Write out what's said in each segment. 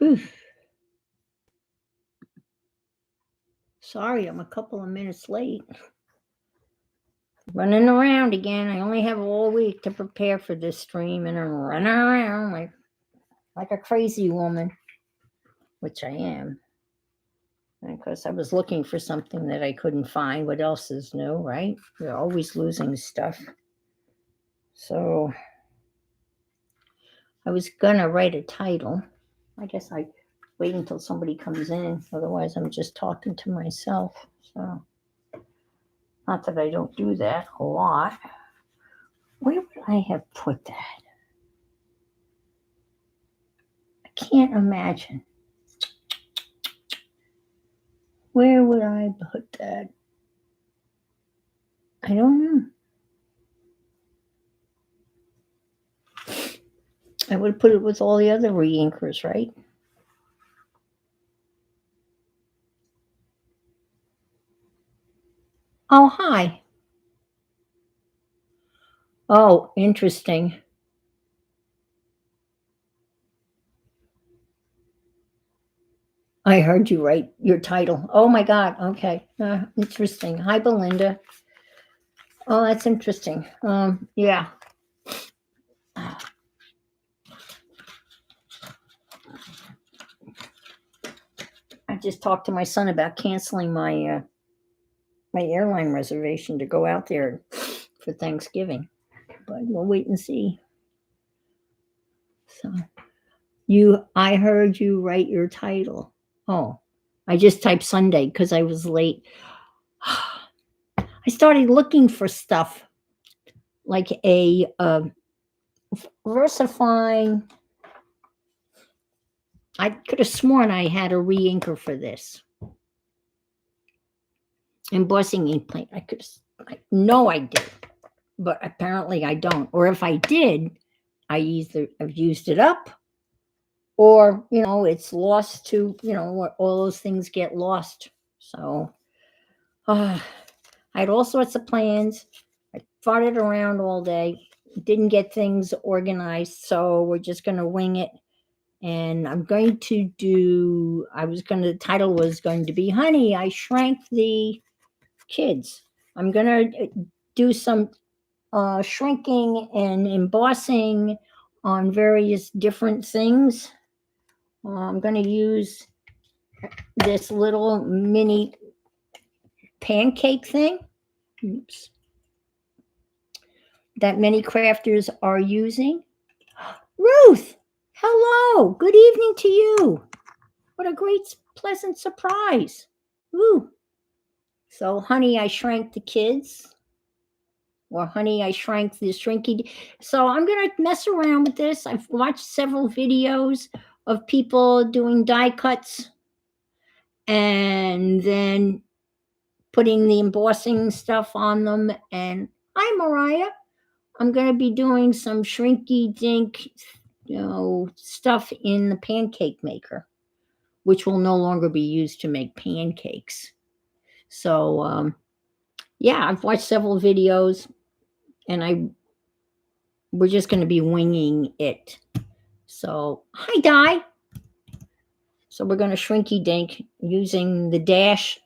Whew. Sorry, I'm a couple of minutes late. Running around again. I only have all week to prepare for this stream, and I'm running around like a crazy woman, which I am. Because I was looking for something that I couldn't find. What else is new, right? We're always losing stuff. So I was gonna write a title. I guess I wait until somebody comes in. Otherwise, I'm just talking to myself. So not that I don't do that a lot. Where would I have put that? I can't imagine. Where would I put that? I don't know. I would put it with all the other re-inkers, right? Oh, hi. Oh, interesting. I heard you write your title. Oh my God. Okay. Interesting. Hi, Belinda. Oh, that's interesting. Yeah. I just talked to my son about canceling my airline reservation to go out there for Thanksgiving, but we'll wait and see. So I heard you write your title. Oh, I just typed Sunday because I was late. I started looking for stuff like a versifying. I could have sworn I had a re-inker for this embossing ink plate. I know I did, but apparently I don't. Or if I did, I've used it up, or it's lost to all those things get lost. So I had all sorts of plans. I farted around all day, didn't get things organized, so we're just going to wing it. And the title was going to be Honey, I Shrank the Kids. I'm going to do some shrinking and embossing on various different things. I'm going to use this little mini pancake thing. Oops. That many crafters are using. Ruth, hello. Good evening to you. What a great, pleasant surprise. Woo. So, Honey, I Shrank the Kids. Or Honey, I Shrank the Shrinky. So I'm going to mess around with this. I've watched several videos of people doing die cuts and then putting the embossing stuff on them. And hi, Mariah. I'm going to be doing some shrinky dink, stuff in the pancake maker, which will no longer be used to make pancakes. So, yeah, I've watched several videos, and we're just going to be winging it. So, hi, Di. So we're going to shrinky dink using the Dash.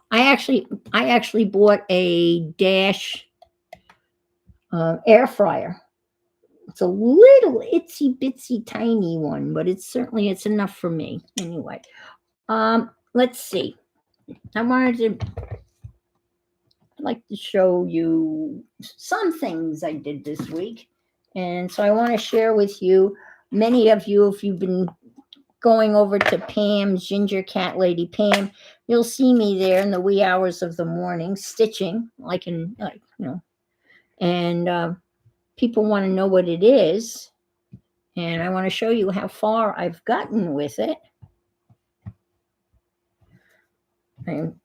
I actually bought a Dash air fryer. It's a little itsy bitsy tiny one, but it's enough for me anyway. Let's see. I'd like to show you some things I did this week, and so I want to share with you. Many of you, if you've been going over to Pam's Ginger Cat Lady Pam, you'll see me there in the wee hours of the morning stitching, and people want to know what it is, and I want to show you how far I've gotten with it. And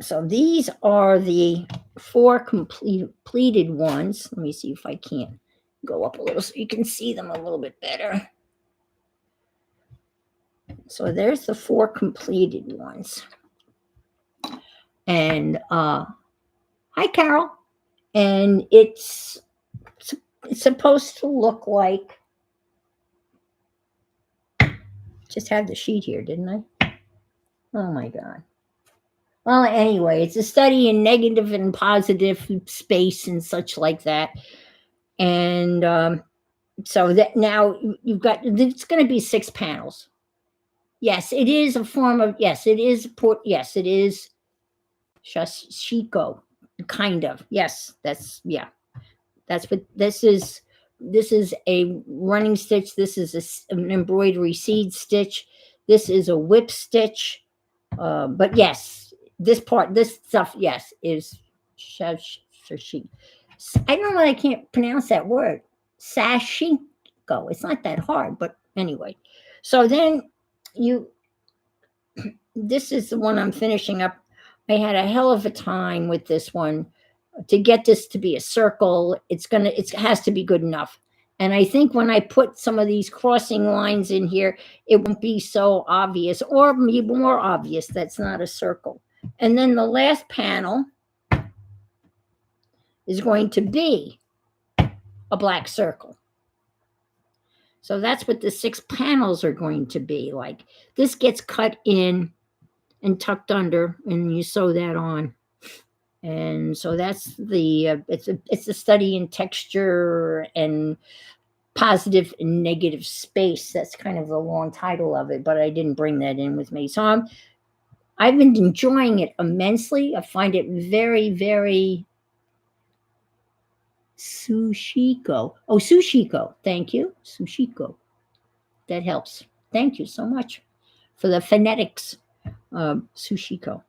so these are the 4 completed ones. Let me see if I can't go up a little so you can see them a little bit better. So there's the 4 completed ones. And hi, Carol. And it's supposed to look like Just had the sheet here, didn't I? Oh my God. Well, anyway, it's a study in negative and positive space and such like that. And so that now you've got, it's going to be 6 panels. Yes, it is a form of, yes, it is, yes, it is Shashiko, kind of. Yes, that's, yeah. That's what this is. This is a running stitch. This is an embroidery seed stitch. This is a whip stitch. But yes, this stuff, yes, is sashi. I don't know. I can't pronounce that word. Sashiko. It's not that hard, but anyway. So then you. This is the one I'm finishing up. I had a hell of a time with this one to get this to be a circle. It has to be good enough. And I think when I put some of these crossing lines in here, it won't be so obvious, or be more obvious that's not a circle. And then the last panel is going to be a black circle. So that's what the 6 panels are going to be like. This gets cut in and tucked under, and you sew that on. And so that's the it's a study in texture and positive and negative space. That's kind of the long title of it, but I didn't bring that in with me. So I've been enjoying it immensely. I find it very, very Sushiko. Oh, Sushiko. Thank you. Sushiko. That helps. Thank you so much for the phonetics. Sushiko.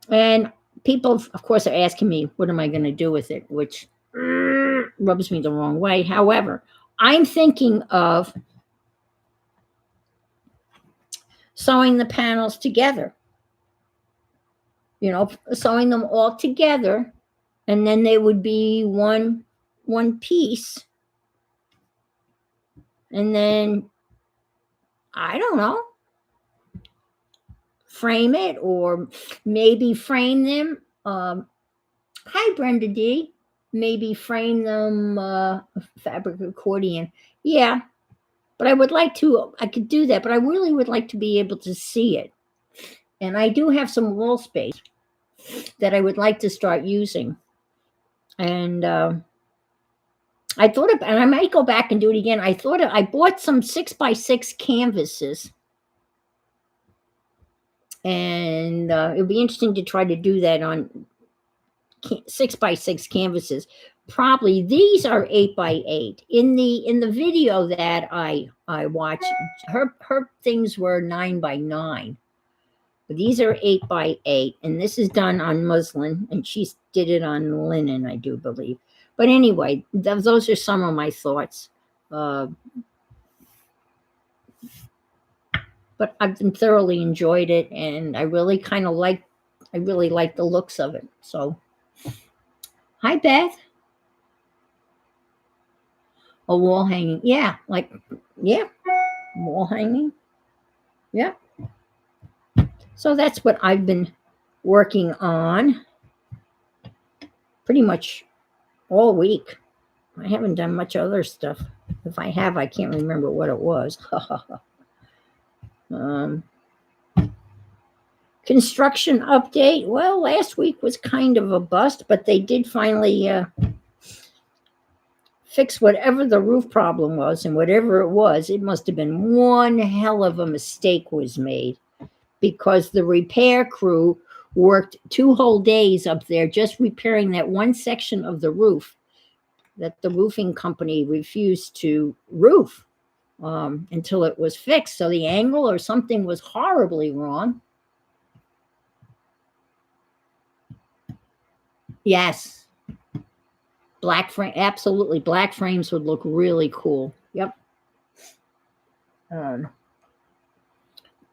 And people, of course, are asking me, what am I going to do with it? Which rubs me the wrong way. However, I'm thinking of sewing the panels together, sewing them all together, and then they would be one piece. And then, I don't know, frame it, or maybe frame them. Hi, Brenda D. Maybe frame them fabric accordion. Yeah, but I could do that, but I really would like to be able to see it. And I do have some wall space that I would like to start using. And I thought of, and I might go back and do it again. I bought some 6x6 canvases. And it would be interesting to try to do that on 6x6 canvases. Probably these are 8x8. In the video that I watched, her things were 9x9. But these are 8x8, and this is done on muslin, and she did it on linen, I do believe. But anyway, those are some of my thoughts. But I've thoroughly enjoyed it, and I really like the looks of it. So, hi, Beth. A wall hanging. Yeah, wall hanging. Yeah. So that's what I've been working on pretty much all week. I haven't done much other stuff. If I have, I can't remember what it was. Construction update. Well, last week was kind of a bust, but they did finally fix whatever the roof problem was, and whatever it was, it must have been one hell of a mistake was made, because the repair crew worked 2 whole days up there just repairing that one section of the roof that the roofing company refused to roof until it was fixed. So the angle or something was horribly wrong. Yes. Black frame, absolutely. Black frames would look really cool. Yep.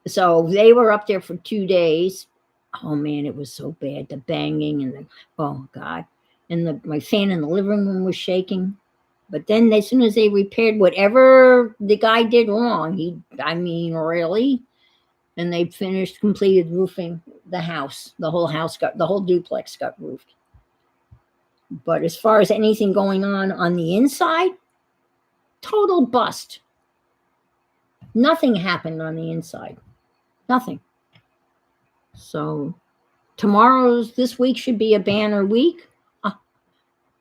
So they were up there for 2 days. Oh man, it was so bad. The banging and oh God. And my fan in the living room was shaking. But then as soon as they repaired whatever the guy did wrong, really? And they completed roofing the house. The whole duplex got roofed. But as far as anything going on the inside, total bust. Nothing happened on the inside. Nothing. So this week should be a banner week.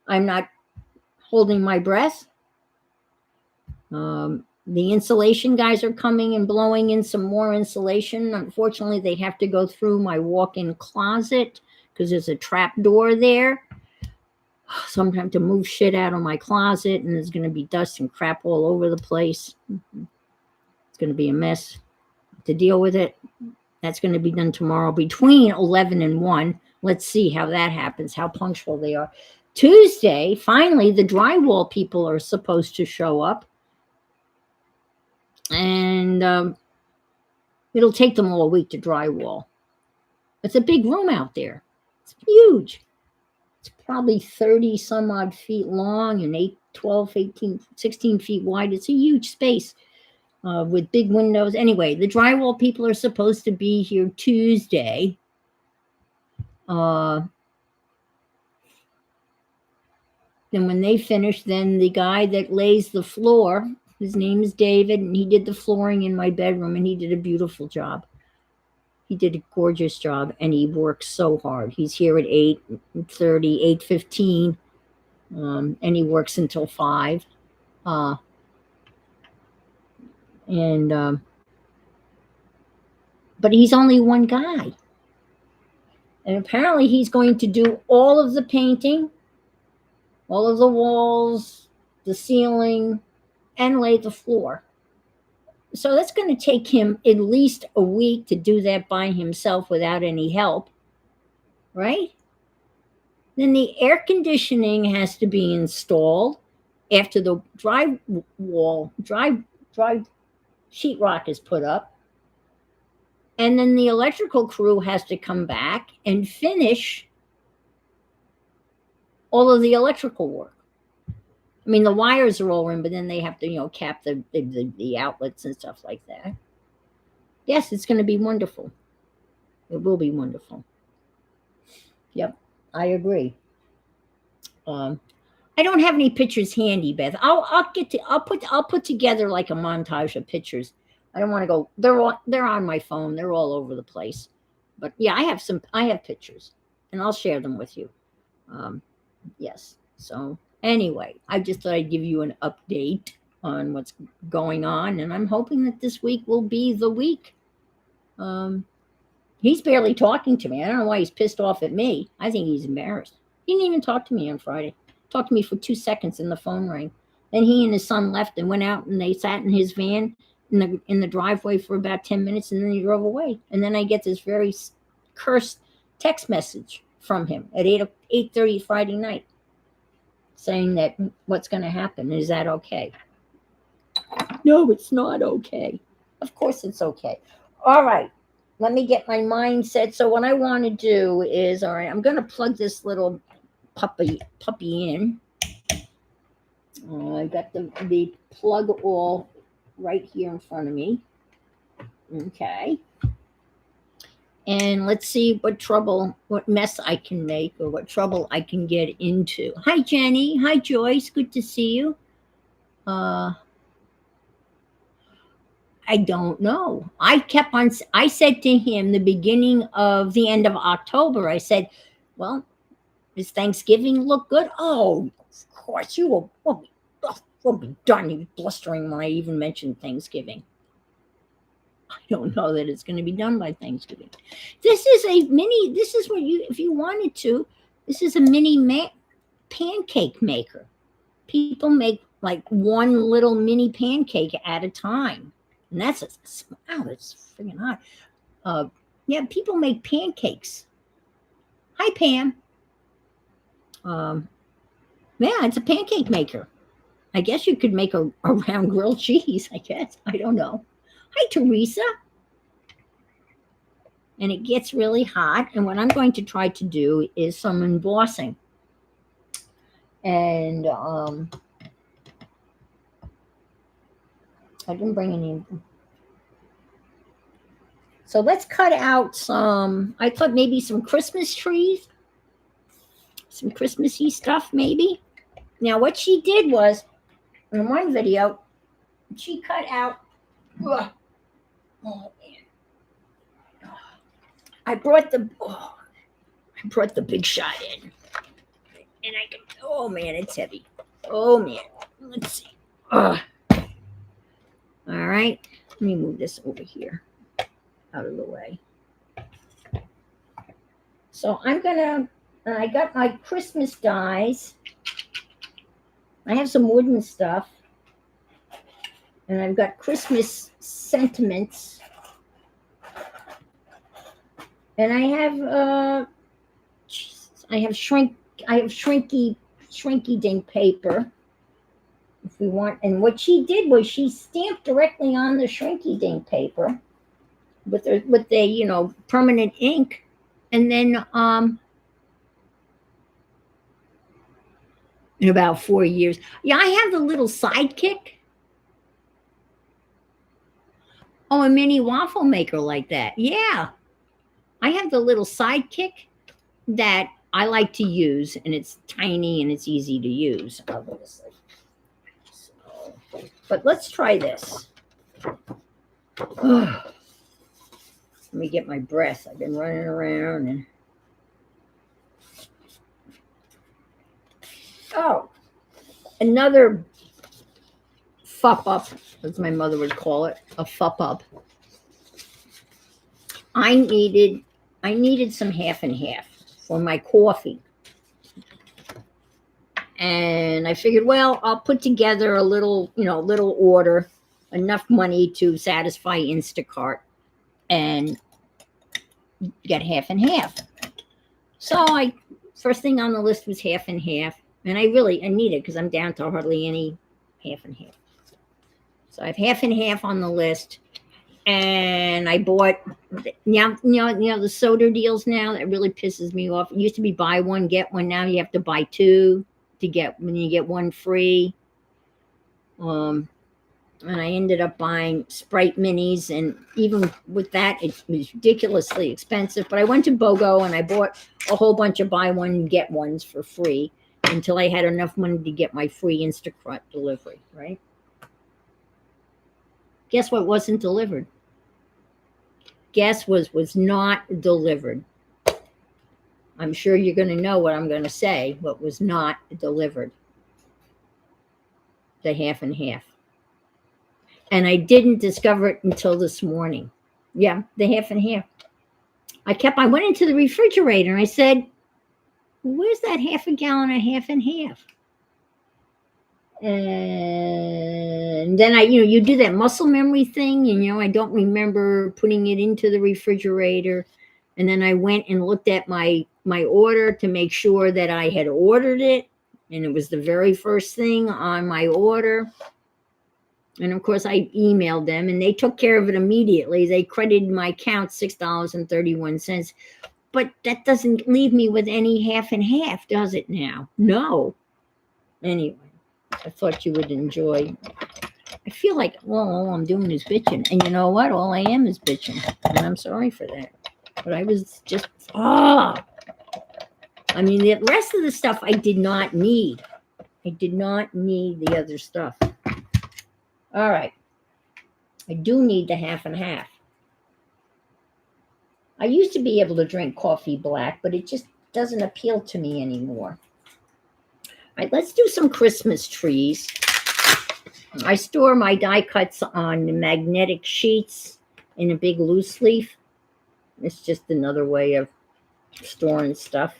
I'm not holding my breath. The insulation guys are coming and blowing in some more insulation. Unfortunately, they have to go through my walk-in closet because there's a trap door there. So I'm going to move shit out of my closet, and there's going to be dust and crap all over the place. It's going to be a mess to deal with it. That's going to be done tomorrow between 11 and 1. Let's see how that happens, how punctual they are. Tuesday, finally, the drywall people are supposed to show up. And it'll take them all a week to drywall. It's a big room out there. It's huge. It's probably 30 some odd feet long and 12, 18, 16 feet wide. It's a huge space with big windows. Anyway, the drywall people are supposed to be here Tuesday. Then when they finish, then the guy that lays the floor, his name is David, and he did the flooring in my bedroom, and he did a beautiful job. He did a gorgeous job, and he works so hard. He's here at 8:30, 8:15, and he works until 5. But he's only one guy. And apparently he's going to do all of the painting, all of the walls, the ceiling, and lay the floor. So that's going to take him at least a week to do that by himself without any help, right? Then the air conditioning has to be installed after the dry sheetrock is put up. And then the electrical crew has to come back and finish all of the electrical work. I mean, the wires are all in, but then they have to, cap the outlets and stuff like that. Yes, it's going to be wonderful. It will be wonderful. Yep, I agree. I don't have any pictures handy, Beth. I'll put together like a montage of pictures. I don't want to go. They're on my phone. They're all over the place. But yeah, I have pictures, and I'll share them with you. Yes. So anyway, I just thought I'd give you an update on what's going on, and I'm hoping that this week will be the week. He's barely talking to me. I don't know why he's pissed off at me. I think he's embarrassed. He didn't even talk to me on Friday. Talked to me for 2 seconds, and the phone rang. Then he and his son left and went out, and they sat in his van in the driveway for about 10 minutes, and then he drove away. And then I get this very cursed text message from him at 8:30 Friday night saying that what's going to happen. Is that okay? No, it's not okay. Of course it's okay. All right. Let me get my mindset. So what I want to do is, all right, I'm going to plug this little puppy in. I got the plug all right here in front of me. Okay. And let's see what mess I can make or what trouble I can get into. Hi, Jenny. Hi, Joyce. Good to see you. I don't know. I said to him the end of October, I said, well, does Thanksgiving look good? Oh, of course, we'll be done. He was blustering when I even mentioned Thanksgiving. I don't know that it's going to be done by Thanksgiving. This is what if you wanted to, this is a mini pancake maker. People make like one little mini pancake at a time. And that's it's freaking hot. Yeah, people make pancakes. Hi, Pam. Yeah, it's a pancake maker. I guess you could make a round grilled cheese, I guess. I don't know. Hi, Teresa. And it gets really hot. And what I'm going to try to do is some embossing. And I didn't bring any. So let's cut out I thought maybe some Christmas trees. Some Christmassy stuff, maybe. Now, what she did was, in one video, she cut out Ugh. Oh man. I brought the big shot in. And I can, oh man, it's heavy. Oh man. Let's see. Ugh. All right. Let me move this over here out of the way. So I got my Christmas dies. I have some wooden stuff. And I've got Christmas sentiments. And I have shrinky dink paper. If we want, and what she did was she stamped directly on the shrinky dink paper with the permanent ink, and then in about 4 years, yeah, I have the little sidekick. Oh, a mini waffle maker like that. Yeah, I have the little sidekick that I like to use, and it's tiny and it's easy to use, obviously. So, but let's try this. Let me get my breath. I've been running around and another fup up, as my mother would call it, a fup up. I needed some half and half for my coffee. And I figured, well, I'll put together a little order, enough money to satisfy Instacart and get half and half. So first thing on the list was half and half. And I need it because I'm down to hardly any half and half. So I have half and half on the list. And I bought the soda deals now. That really pisses me off. It used to be buy one, get one. Now you have to buy two when you get one free. And I ended up buying Sprite minis, and even with that, it was ridiculously expensive. But I went to BOGO and I bought a whole bunch of buy one, get ones for free until I had enough money to get my free Instacart delivery, right? Guess what wasn't delivered? Guess was not delivered. I'm sure you're going to know what I'm going to say. What was not delivered? The half and half. And I didn't discover it until this morning. Yeah, the half and half. I went into the refrigerator and I said, where's that half a gallon of half and half? And then you do that muscle memory thing, and I don't remember putting it into the refrigerator. And then I went and looked at my order to make sure that I had ordered it, and it was the very first thing on my order. And of course, I emailed them, and they took care of it immediately. They credited my account $6.31, but that doesn't leave me with any half and half, does it now? No. Anyway. I thought you would enjoy. I feel like, well, all I'm doing is bitching. And you know what? All I am is bitching. And I'm sorry for that. But I was just, the rest of the stuff I did not need. I did not need the other stuff. All right. I do need the half and half. I used to be able to drink coffee black, but it just doesn't appeal to me anymore. All right, let's do some Christmas trees. I store my die cuts on magnetic sheets in a big loose leaf. It's just another way of storing stuff.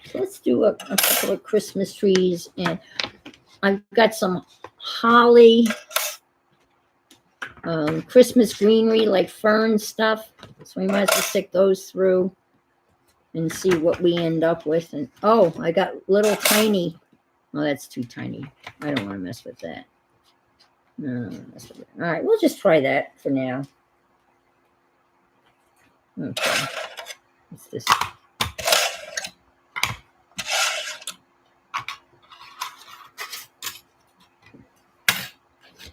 So let's do a couple of Christmas trees. And I've got some holly, Christmas greenery like fern stuff. So we might as well stick those through and see what we end up with. And I got little tiny. Oh, that's too tiny. I don't want to mess with that. No, mess with it. All right, we'll just try that for now. Okay. What's this?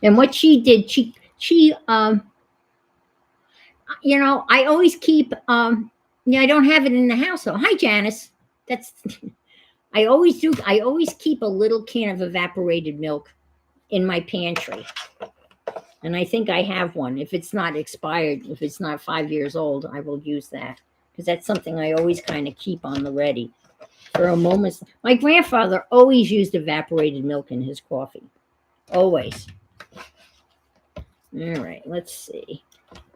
And what she did, I always keep, I don't have it in the house. So, hi, Janice. I always do. I always keep a little can of evaporated milk in my pantry. And I think I have one. If it's not expired, if it's not 5 years old, I will use that because that's something I always kind of keep on the ready for a moment. My grandfather always used evaporated milk in his coffee. Always. All right, let's see.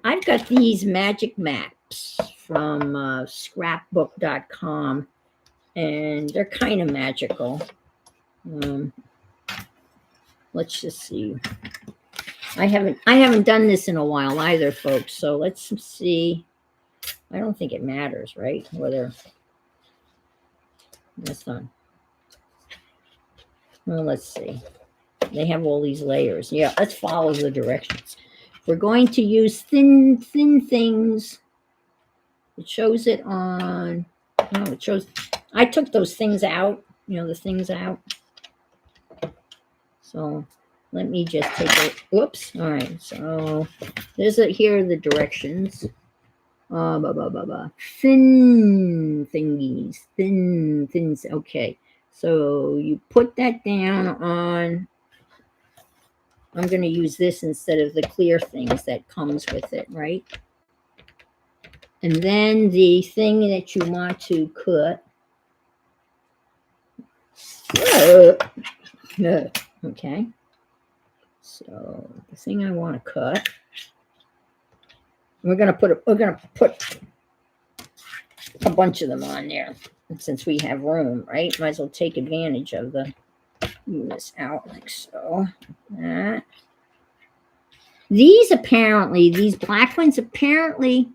I've got these magic maps from scrapbook.com, and they're kind of magical. Let's just see. I haven't done this in a while either, folks. So let's see. I don't think it matters, right? Whether that's not. Well, let's see. They have all these layers. Yeah, let's follow the directions. We're going to use thin things. It shows it on. No, it shows. I took those things out. The things out. So let me just take it. Whoops. All right. So here are the directions. Thin thingies. Thin things. Okay. So you put that down on. I'm going to use this instead of the clear things that comes with it, right? And then the thing that you want to cut. Okay. So the thing I want to cut. We're gonna put a bunch of them on there. And since we have room, right? Might as well take advantage of this out like so. These black ones apparently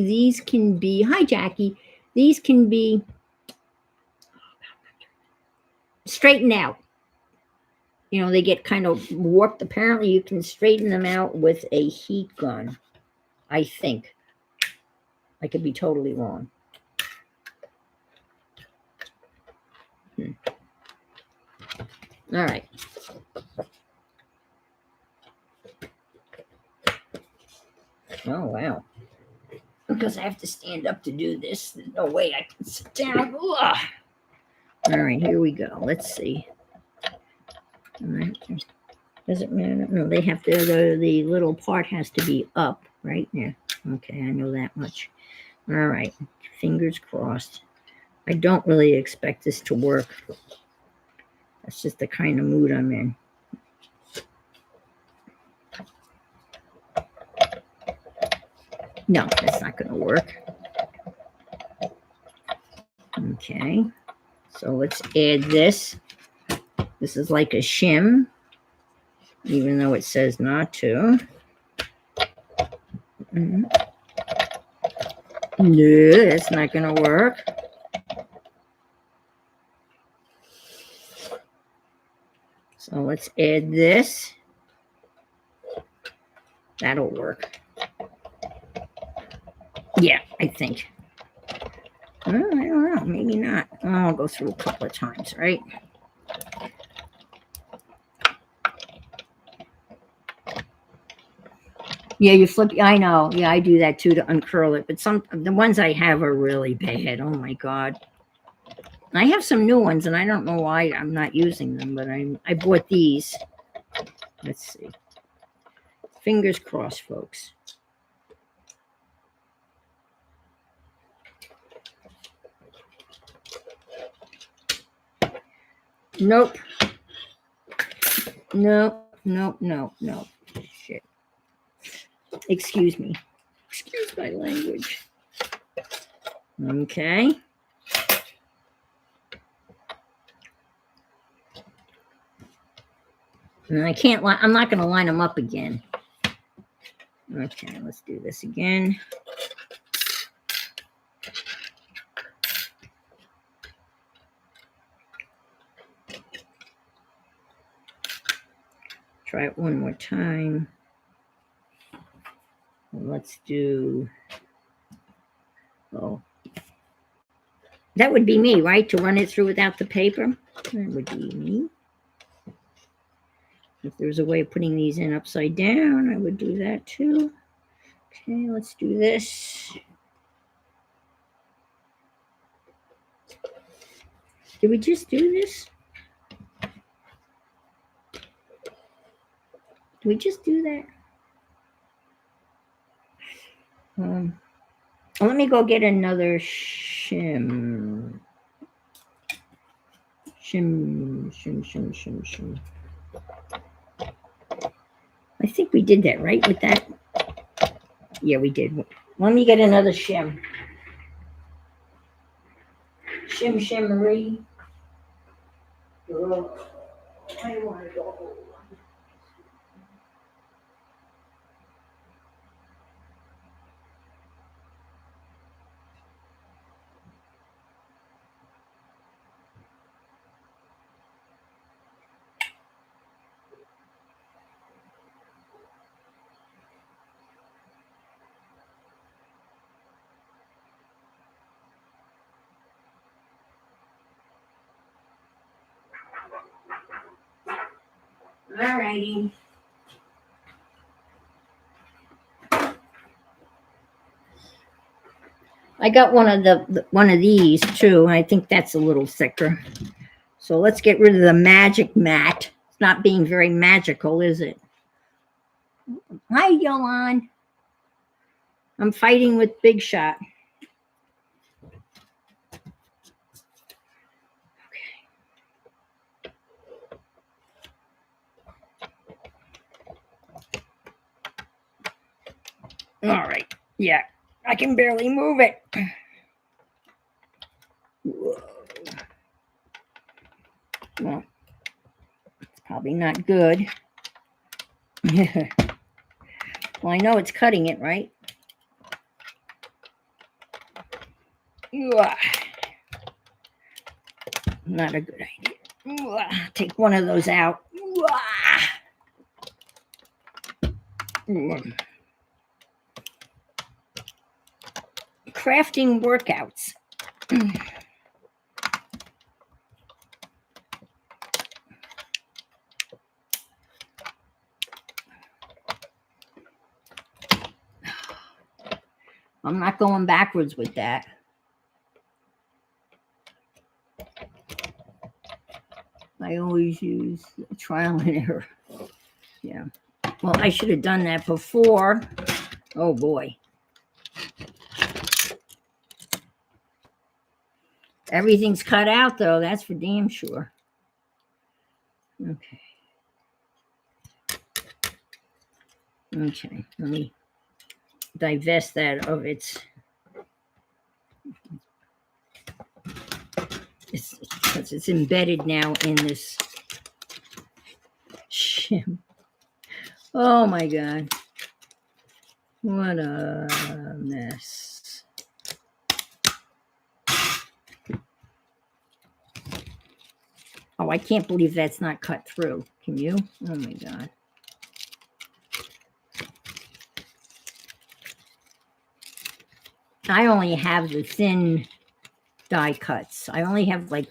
these can be, hi Jackie, these can be straightened out. They get kind of warped. Apparently you can straighten them out with a heat gun, I think. I could be totally wrong. All right. Oh, wow. Because I have to stand up to do this. There's no way I can sit down. Ugh. All right, here we go. Let's see. Does it matter? No, they have to, the little part has to be up, right? Yeah. Okay, I know that much. All right, fingers crossed. I don't really expect this to work. That's just the kind of mood I'm in. No, that's not going to work. Okay, so let's add this. This is like a shim, even though it says not to. No, that's not going to work. So let's add this. That'll work. Yeah, I think. I don't know. Maybe not. I'll go through a couple of times, right? Yeah, you flip. I know. Yeah, I do that too to uncurl it. But the ones I have are really bad. Oh my God. I have some new ones, and I don't know why I'm not using them. But I bought these. Let's see. Fingers crossed, folks. Nope. No. Shit. Excuse me. Excuse my language. Okay. And I'm not going to line them up again. Okay, let's do this again. Try it one more time. Let's do, that would be me, right? To run it through without the paper. That would be me. If there's a way of putting these in upside down, I would do that too. Okay, let's do this. Did we just do this? Did we just do that? Let me go get another shim. Shim. I think we did that, right, with that? Yeah, we did. Let me get another shim. Shimmery. Oh, I want to go. All righty. I got one of these too, and I think that's a little thicker. So let's get rid of the magic mat. It's not being very magical, is it? Hi, Yolan. I'm fighting with Big Shot. All right. Yeah, I can barely move it. Whoa. Well, it's probably not good. Well, I know it's cutting it, right? Not a good idea. Take one of those out. Crafting workouts. I'm not going backwards with that. I always use trial and error. Yeah. Well, I should have done that before. Oh boy. Everything's cut out though, that's for damn sure. Okay. Okay, let me divest that of its because it's embedded now in this shim. Oh my God. What a mess. Oh, I can't believe that's not cut through. Can you? Oh my God. I only have the thin die cuts. I only have like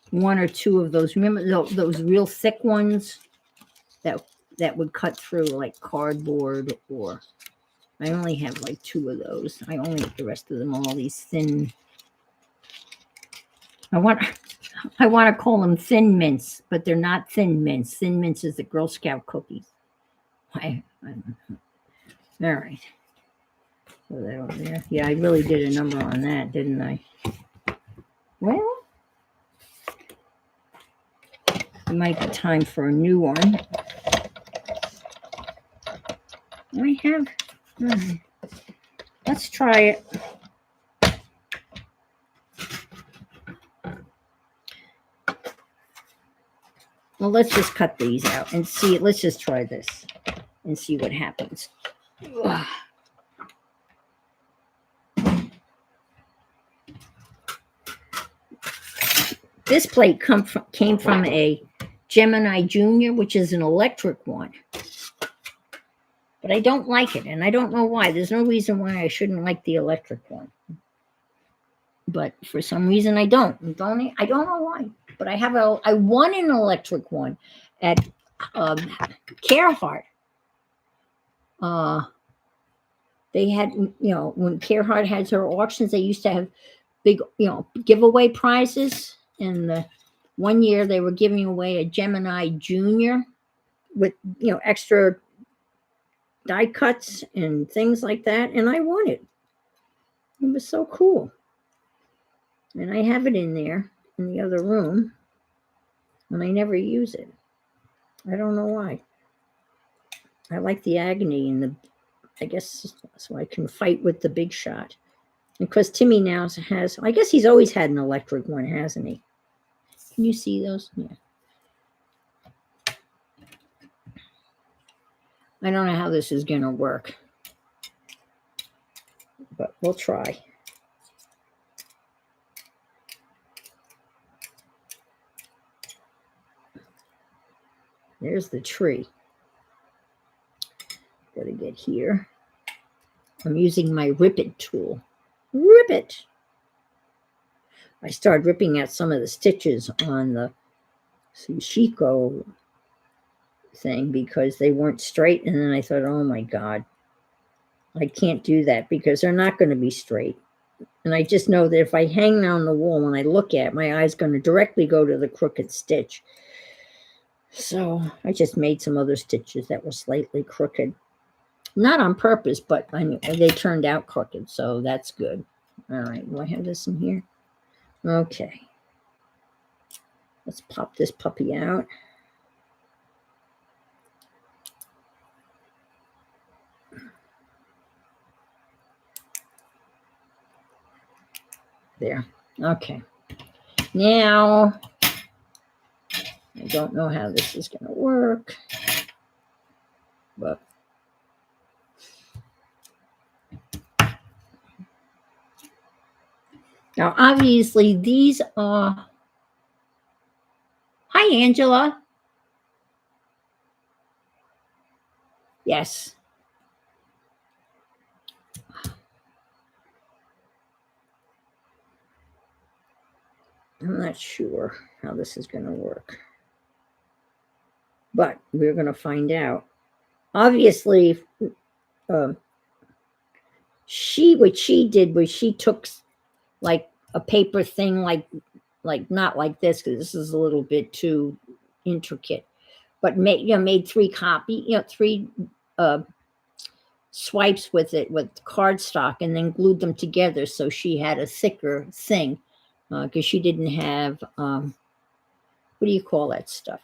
one or two of those. Remember those real thick ones that would cut through like cardboard, or I only have like two of those. I only have the rest of them all these thin. I want to call them Thin Mints, but they're not Thin Mints. Thin Mints is the Girl Scout cookies. All right. So that over there. Yeah, I really did a number on that, didn't I? Well, it might be time for a new one. I have. Let's try it. Well, let's just cut these out and see. Let's just try this and see what happens. Ugh. This plate came from a Gemini Junior, which is an electric one. But I don't like it, and I don't know why. There's no reason why I shouldn't like the electric one. But for some reason I don't. I don't know why. But I won an electric one at Carhartt. They had, when Carhartt had their auctions, they used to have big, giveaway prizes. And the one year they were giving away a Gemini Junior with, extra die cuts and things like that. And I won it. It was so cool. And I have it in there in the other room. And I never use it. I don't know why. I like the agony and I guess so I can fight with the big shot. Because Timmy now has, I guess he's always had an electric one, hasn't he? Can you see those? Yeah. I don't know how this is going to work, but we'll try. There's the tree. Gotta get here. I'm using my Rip It tool. Rip it! I started ripping out some of the stitches on the Sushiko thing because they weren't straight. And then I thought, oh my God, I can't do that because they're not going to be straight. And I just know that if I hang on the wall, when I look at it, my eye's going to directly go to the crooked stitch. So I just made some other stitches that were slightly crooked. Not on purpose, but they turned out crooked, so that's good. All right, do I have this in here? Okay. Let's pop this puppy out. There. Okay. Now, I don't know how this is going to work, but now obviously these are. Hi, Angela. Yes. I'm not sure how this is going to work, but we're going to find out. Obviously, what she did was she took like a paper thing, like not like this because this is a little bit too intricate, but made three swipes with it with cardstock and then glued them together so she had a thicker thing because she didn't have what do you call that stuff?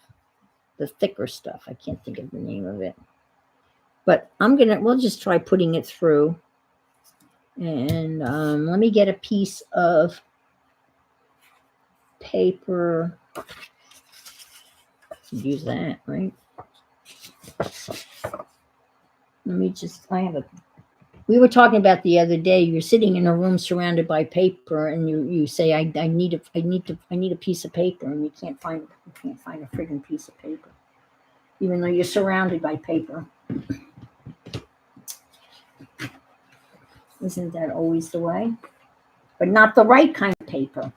The thicker stuff. I can't think of the name of it. But we'll just try putting it through. And let me get a piece of paper. Use that, right? We were talking about the other day, you're sitting in a room surrounded by paper and you say, I need a piece of paper, and you can't find a friggin' piece of paper, even though you're surrounded by paper. Isn't that always the way? But not the right kind of paper.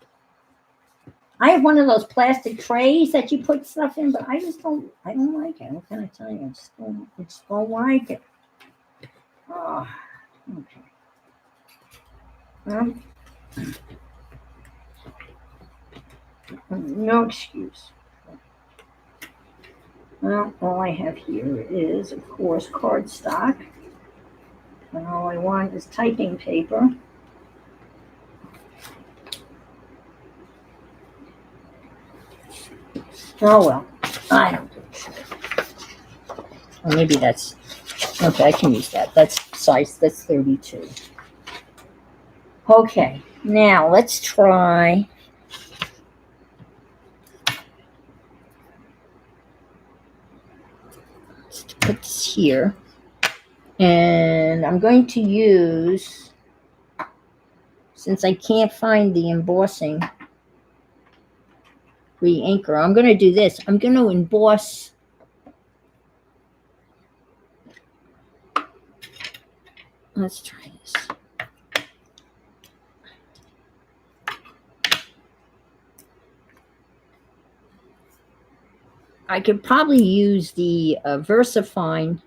I have one of those plastic trays that you put stuff in, but I don't like it. What can I tell you? I just don't like it. Oh, okay. No excuse. Well, all I have here is, of course, cardstock. And all I want is typing paper. Oh, well, I don't give a shit. Or maybe that's, okay, I can use that. That's 32. Okay, now let's try. Let's put this here. And I'm going to use, since I can't find the embossing re-anchor, I'm going to do this. I'm going to emboss let's try this. I could probably use the VersaFine.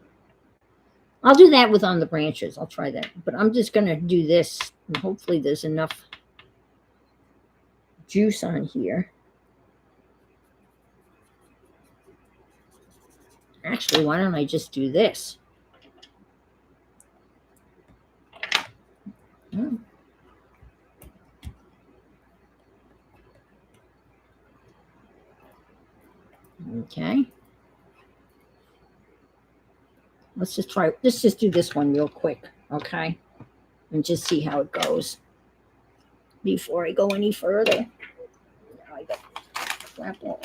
I'll do that with On the Branches. I'll try that. But I'm just going to do this. And hopefully there's enough juice on here. Actually, why don't I just do this? Okay. Let's just do this one real quick, okay? And just see how it goes before I go any further. Now I got crap all.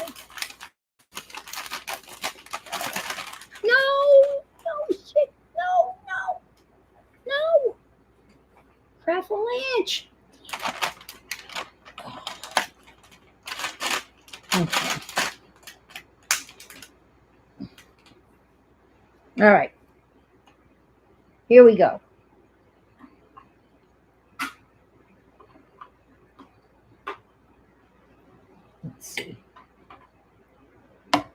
No, no, shit, no, no, no. Craffle-Lanch. Okay. All right. Here we go. Let's see.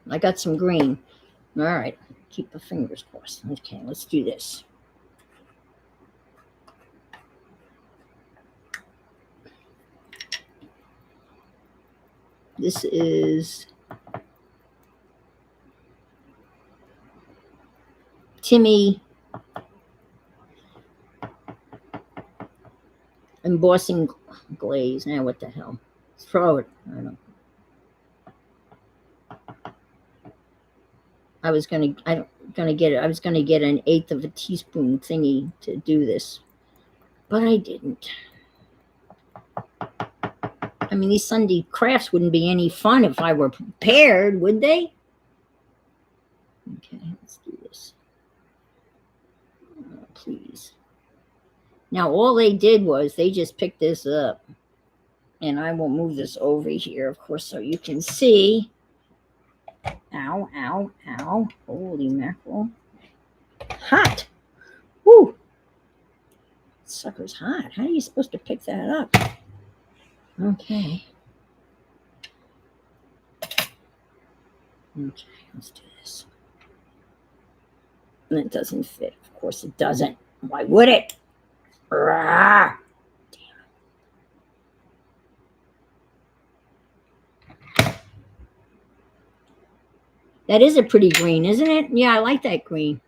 I got some green. All right. Keep the fingers crossed. Okay, let's do this. This is Timmy embossing glaze. Now, what the hell? Throw it. I don't know. I was gonna get it. I was gonna get an 1/8 of a teaspoon thingy to do this, but I didn't. I mean, these Sunday crafts wouldn't be any fun if I were prepared, would they? Okay, let's do this. Please. Now, all they did was they just picked this up, and I will move this over here, of course, so you can see. Ow, ow, ow. Holy mackerel. Hot. Woo. Sucker's hot. How are you supposed to pick that up? Okay. Okay, let's do this. And it doesn't fit. Of course it doesn't. Why would it? Rah! That is a pretty green, isn't it? Yeah, I like that green.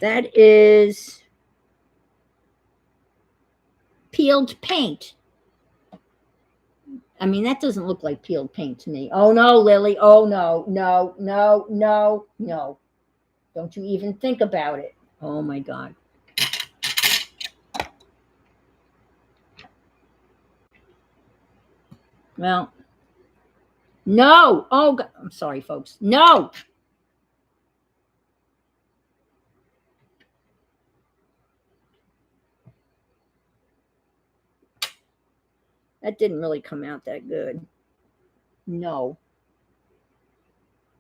That is peeled paint. I mean, that doesn't look like peeled paint to me. Oh, no, Lily. Oh, no, no, no, no, no. Don't you even think about it. Oh, my God. Well, no. Oh, God. I'm sorry, folks. No. That didn't really come out that good. No.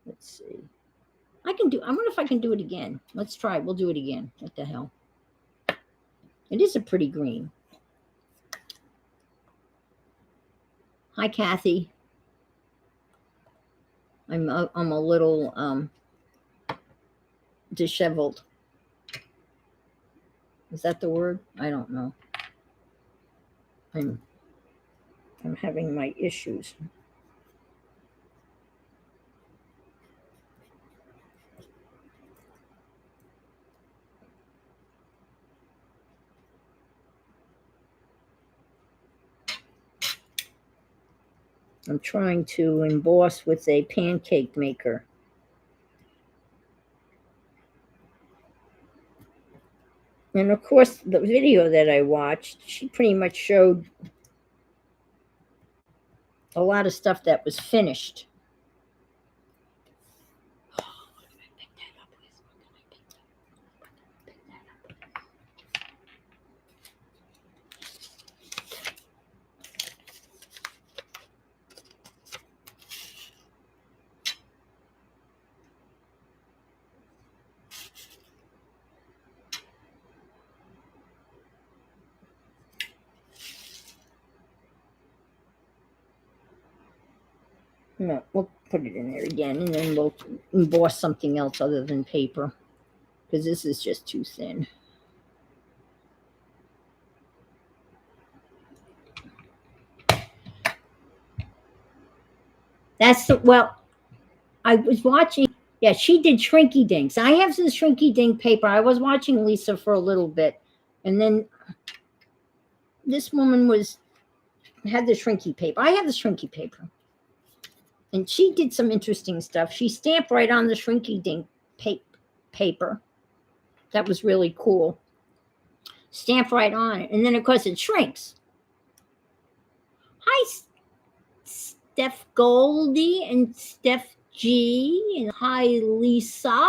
Let's see. I wonder if I can do it again. Let's try. We'll do it again. What the hell? It is a pretty green. Hi, Kathy. I'm a little disheveled. Is that the word? I don't know. I'm having my issues. I'm trying to emboss with a pancake maker. And of course, the video that I watched, she pretty much showed a lot of stuff that was finished. No, we'll put it in there again, and then we'll emboss something else other than paper, because this is just too thin. Well, I was watching Yeah, she did Shrinky Dinks. I have some Shrinky Dink paper. I was watching Lisa for a little bit, and then this woman had the Shrinky paper. I have the Shrinky paper, and she did some interesting stuff. She stamped right on the Shrinky Dink paper. That was really cool. Stamp right on it, and then of course it shrinks. Hi, Steph Goldie and Steph G, and hi, Lisa.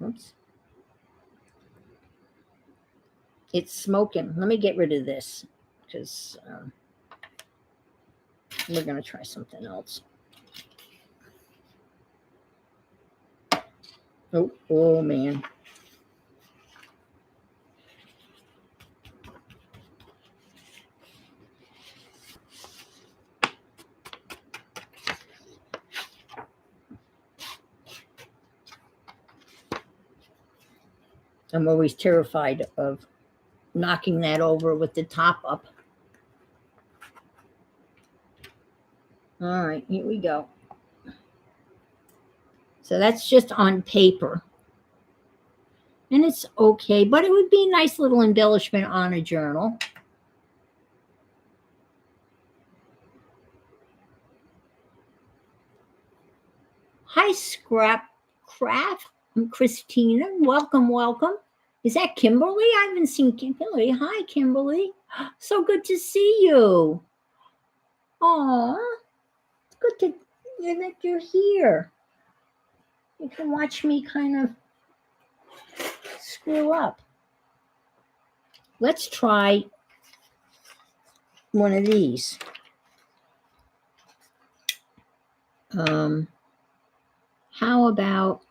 Oops. It's smoking. Let me get rid of this because we're going to try something else. Oh man. I'm always terrified of knocking that over with the top up. All right, here we go. So that's just on paper. And it's okay, but it would be a nice little embellishment on a journal. Hi, Scrap Craft. I'm Christina. Welcome. Is that Kimberly? I haven't seen Kimberly. Hi, Kimberly. So good to see you. Aw, it's good to hear that you're here. You can watch me kind of screw up. Let's try one of these. How about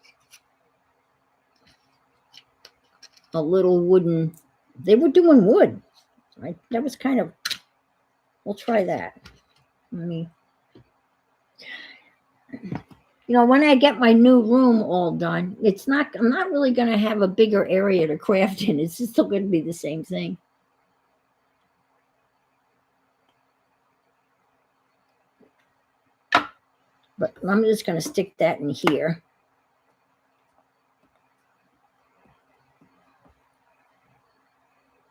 a little wooden? They were doing wood, right? That was kind of. We'll try that. Let me. When I get my new room all done, I'm not really going to have a bigger area to craft in. It's still going to be the same thing. But I'm just going to stick that in here.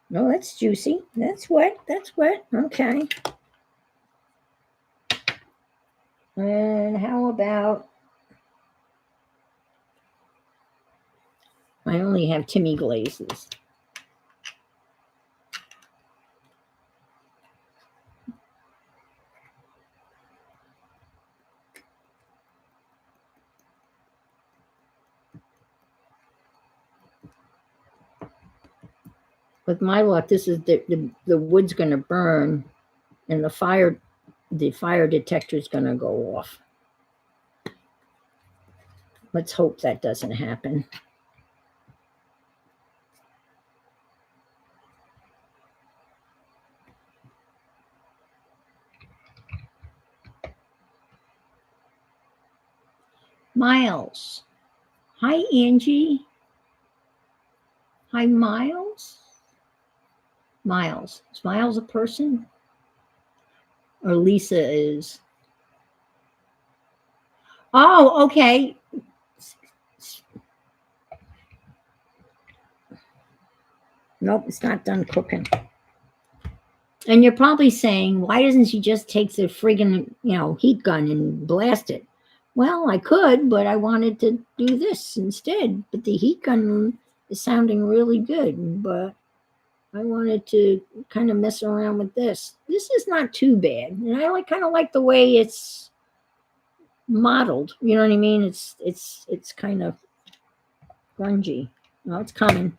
No, that's juicy. That's wet. Okay. And how about, I only have Timmy glazes. With my luck, this is the wood's going to burn, and the fire detector is going to go off. Let's hope that doesn't happen. Miles. Hi, Angie. Hi, Miles. Miles. Is Miles a person? Or Lisa is? Oh, okay. Nope, it's not done cooking. And you're probably saying, why doesn't she just take the friggin', heat gun and blast it? Well, I could, but I wanted to do this instead. But the heat gun is sounding really good, but I wanted to kind of mess around with this. This is not too bad. And I kind of like the way it's modeled. You know what I mean? It's kind of grungy. No, it's coming.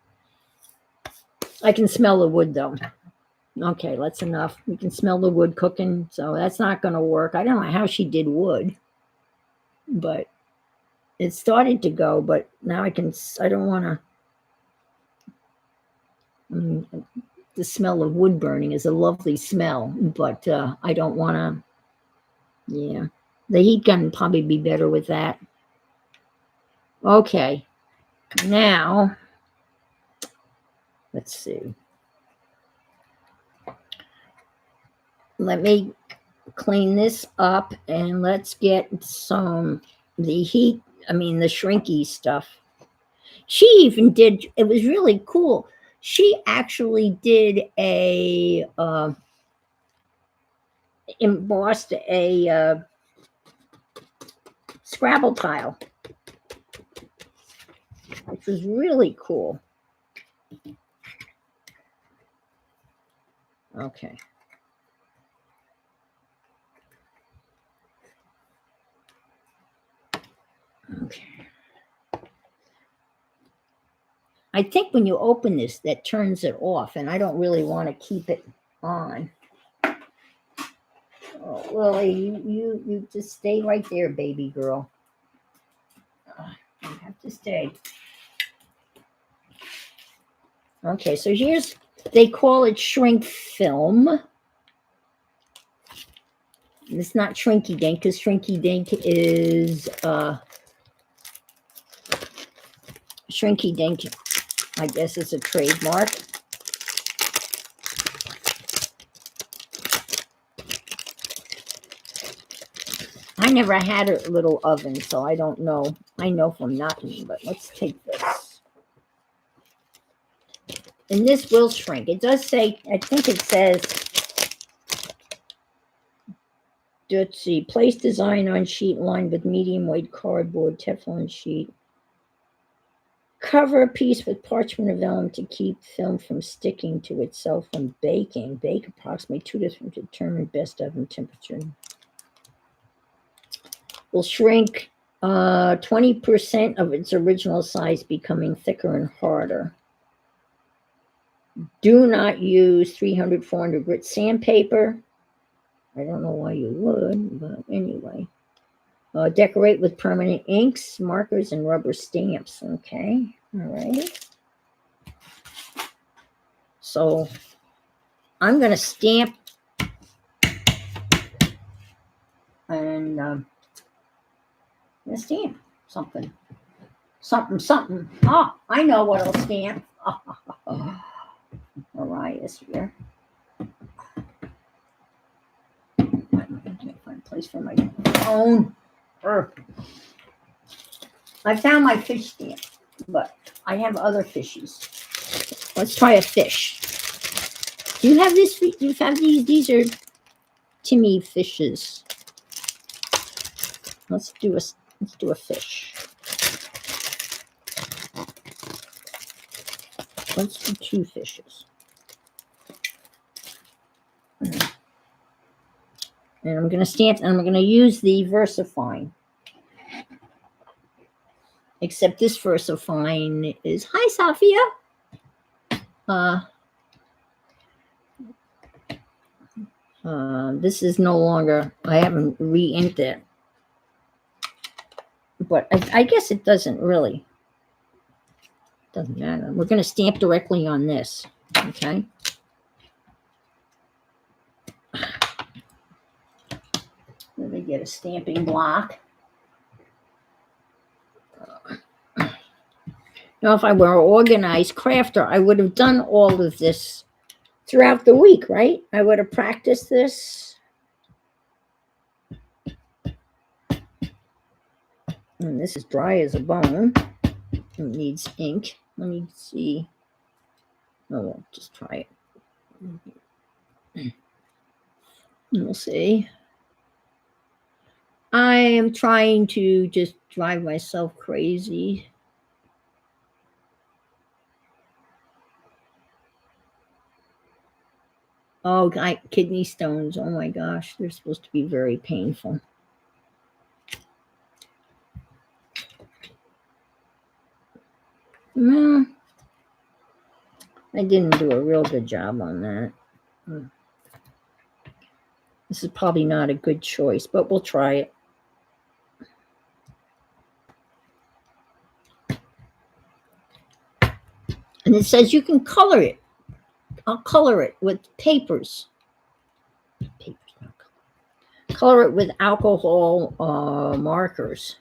I can smell the wood though. Okay, that's enough. You can smell the wood cooking, so that's not going to work. I don't know how she did wood, but it started to go, but now I don't want to. The smell of wood burning is a lovely smell, but I don't want to. Yeah, the heat gun would probably be better with that. Okay, now let's see. Let me clean this up and let's get the shrinky stuff. She even did, it was really cool. She actually did embossed a Scrabble tile, which was really cool. Okay. Okay. I think when you open this, that turns it off, and I don't really want to keep it on. Oh, Lily, you just stay right there, baby girl. You have to stay. Okay, so they call it shrink film. It's not Shrinky Dink, because Shrinky Dink is Shrinky Dink, I guess, is a trademark. I never had a little oven, so I don't know. I know from nothing, but let's take this. And this will shrink. It does say, I think it says, let's see, place design on sheet lined with medium weight cardboard, Teflon sheet. Cover a piece with parchment or vellum to keep film from sticking to itself when baking. Bake approximately 2 to 3 to determine best oven temperature. Will shrink 20% of its original size, becoming thicker and harder. Do not use 300, 400 grit sandpaper. I don't know why you would, but anyway. Decorate with permanent inks, markers, and rubber stamps. Okay, all right. So I'm going to stamp and I'm going to stamp something. Something. Oh, I know what I'll stamp. Mariah's here. I can't find a place for my phone. I found my fish stamp, but I have other fishies. Let's try a fish. Do you have this? Do you have these? These are Timmy fishes. Let's do a fish. Let's do 2 fishes. And I'm going to stamp, and I'm going to use the VersaFine. Except this VersaFine is, hi, Sophia. This is no longer, I haven't re-inked it. But I guess it doesn't matter. We're going to stamp directly on this, okay? Let me get a stamping block. Now, if I were an organized crafter, I would have done all of this throughout the week, right? I would have practiced this. And this is dry as a bone. It needs ink. Let me see. Oh, we'll just try it. We'll see. I am trying to just drive myself crazy. Oh, kidney stones. Oh my gosh, they're supposed to be very painful. No, I didn't do a real good job on that. This is probably not a good choice, but we'll try it. And it says you can color it. I'll color it with papers. Color it with alcohol markers.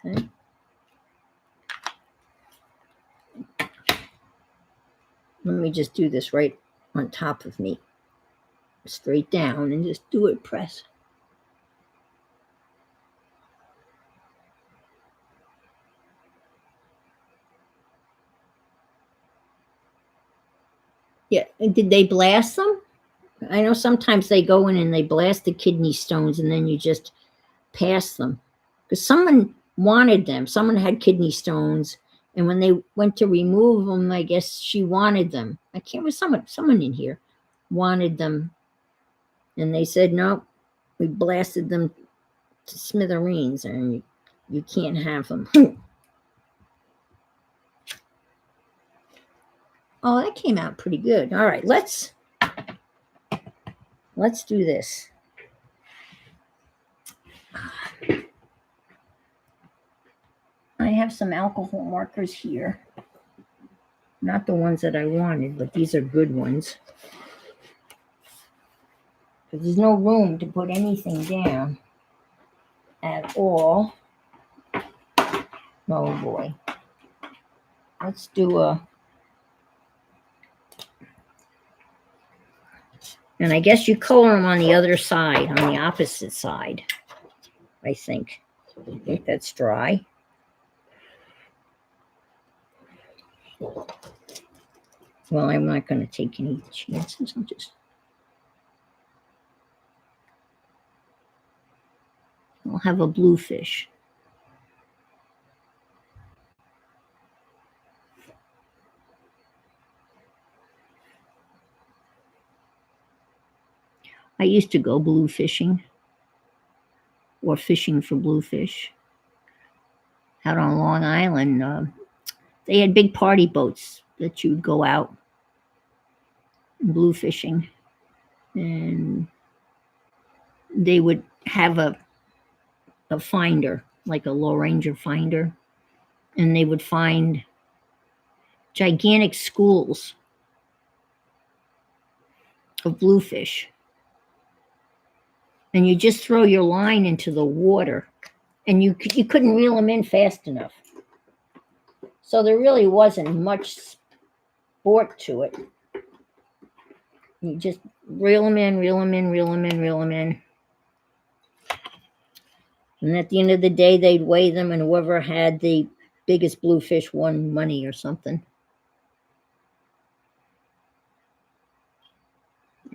Okay. Let me just do this right on top of me. Straight down and just do it, press. Yeah, and did they blast them? I know sometimes they go in and they blast the kidney stones and then you just pass them. Because someone wanted them. Someone had kidney stones, and when they went to remove them, I guess she wanted them. I can't remember, someone in here wanted them, and they said, no, we blasted them to smithereens, and you can't have them. Oh, that came out pretty good. All right, let's do this. I have some alcohol markers here. Not the ones that I wanted, but these are good ones. Because there's no room to put anything down at all. Oh boy. Let's do a... And I guess you color them on the other side, on the opposite side, I think. I think that's dry. Well, I'm not going to take any chances. I'll have a bluefish. I used to go blue fishing or fishing for bluefish out on Long Island. They had big party boats that you'd go out blue fishing, and they would have a finder, like a low ranger finder, and they would find gigantic schools of bluefish. And you just throw your line into the water, and you couldn't reel them in fast enough. So there really wasn't much sport to it. You just reel them in, reel them in, reel them in, reel them in. And at the end of the day, they'd weigh them, and whoever had the biggest bluefish won money or something.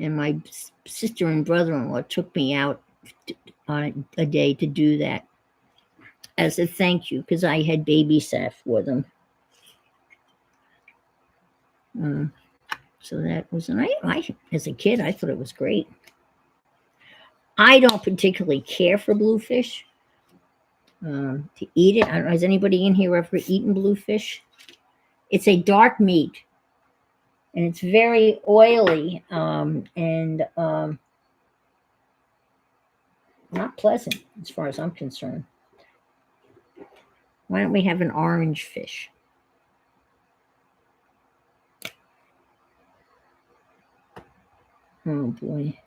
And my sister and brother-in-law took me out on a day to do that as a thank you, because I had babysat for them. So that was, and I, as a kid, I thought it was great. I don't particularly care for bluefish to eat it. I don't know, has anybody in here ever eaten bluefish? It's a dark meat, and it's very oily and not pleasant as far as I'm concerned. Why don't we have an orange fish? Oh boy.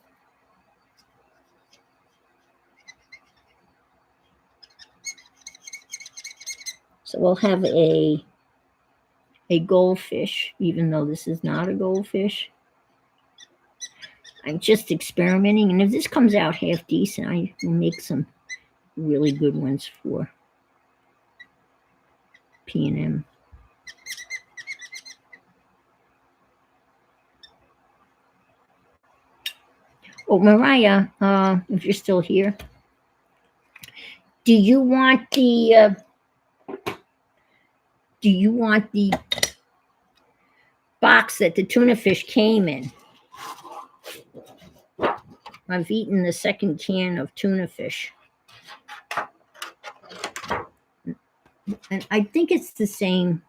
So we'll have a goldfish, even though this is not a goldfish. I'm just experimenting, and if this comes out half decent, I will make some really good ones for P&M. Oh, Mariah, if you're still here, do you want the box that the tuna fish came in? I've eaten the second can of tuna fish, and I think it's the same.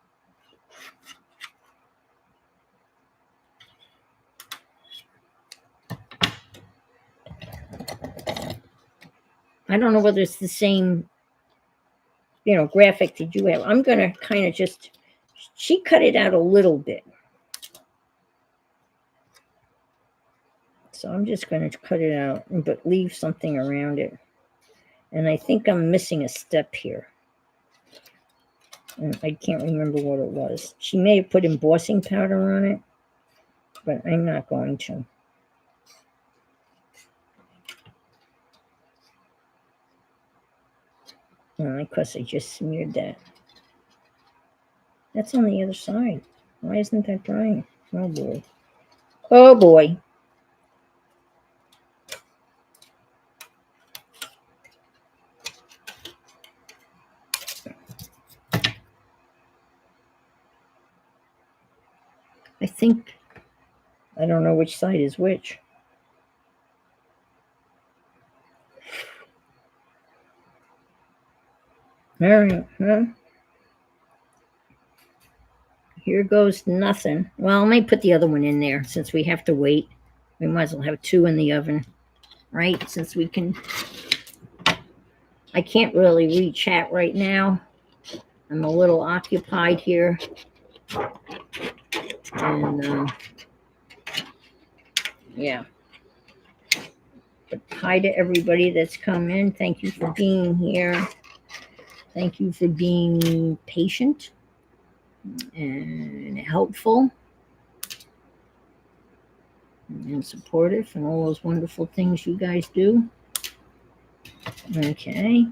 I don't know whether it's the same, graphic that you have. I'm going to kind of just, she cut it out a little bit. So I'm just going to cut it out, but leave something around it. And I think I'm missing a step here. And I can't remember what it was. She may have put embossing powder on it. but I'm not going to. Because I just smeared that. That's on the other side. Why isn't that drying? Oh boy. Oh boy. I think, I don't know which side is which. All right, well, here goes nothing. Well, I might put the other one in there since we have to wait. We might as well have 2 in the oven, right? Since we can, I can't really read chat right now. I'm a little occupied here. And, yeah. But hi to everybody that's come in. Thank you for being here. Thank you for being patient and helpful and supportive and all those wonderful things you guys do. Okay.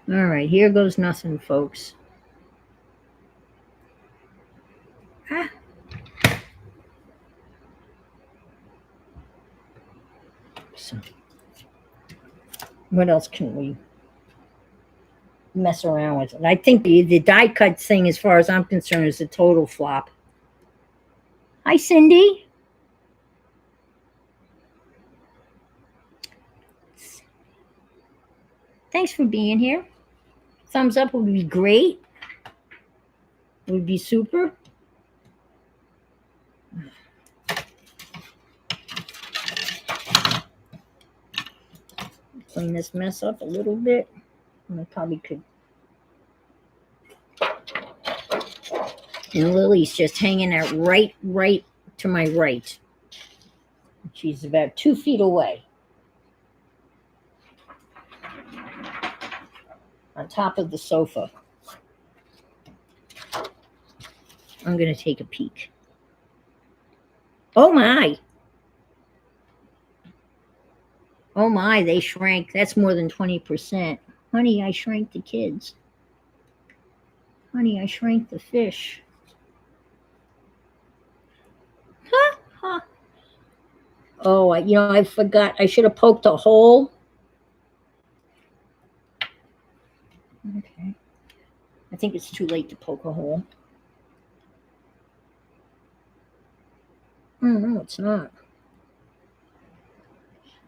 All right, here goes nothing, folks. Ah. So, what else can we mess around with? I think the die cut thing, as far as I'm concerned, is a total flop. Hi, Cindy. Thanks for being here. Thumbs up would be great. Would be super. Clean this mess up a little bit. I probably could. And Lily's just hanging out right to my right. She's about 2 feet away. On top of the sofa. I'm going to take a peek. Oh my. Oh my, they shrank. That's more than 20%. Honey, I shrank the kids. Honey, I shrank the fish. Ha, ha. Oh, I forgot. I should have poked a hole. Okay. I think it's too late to poke a hole. Oh, no, it's not.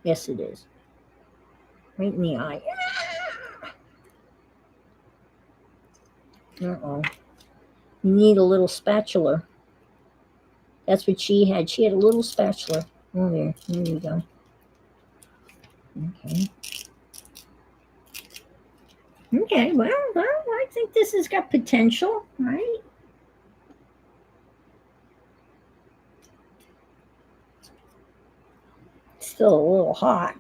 Yes, it is. Right in the eye. Uh-oh. You need a little spatula. That's what she had. She had a little spatula. Oh, there you go. Okay. Okay, well, I think this has got potential, right? It's still a little hot.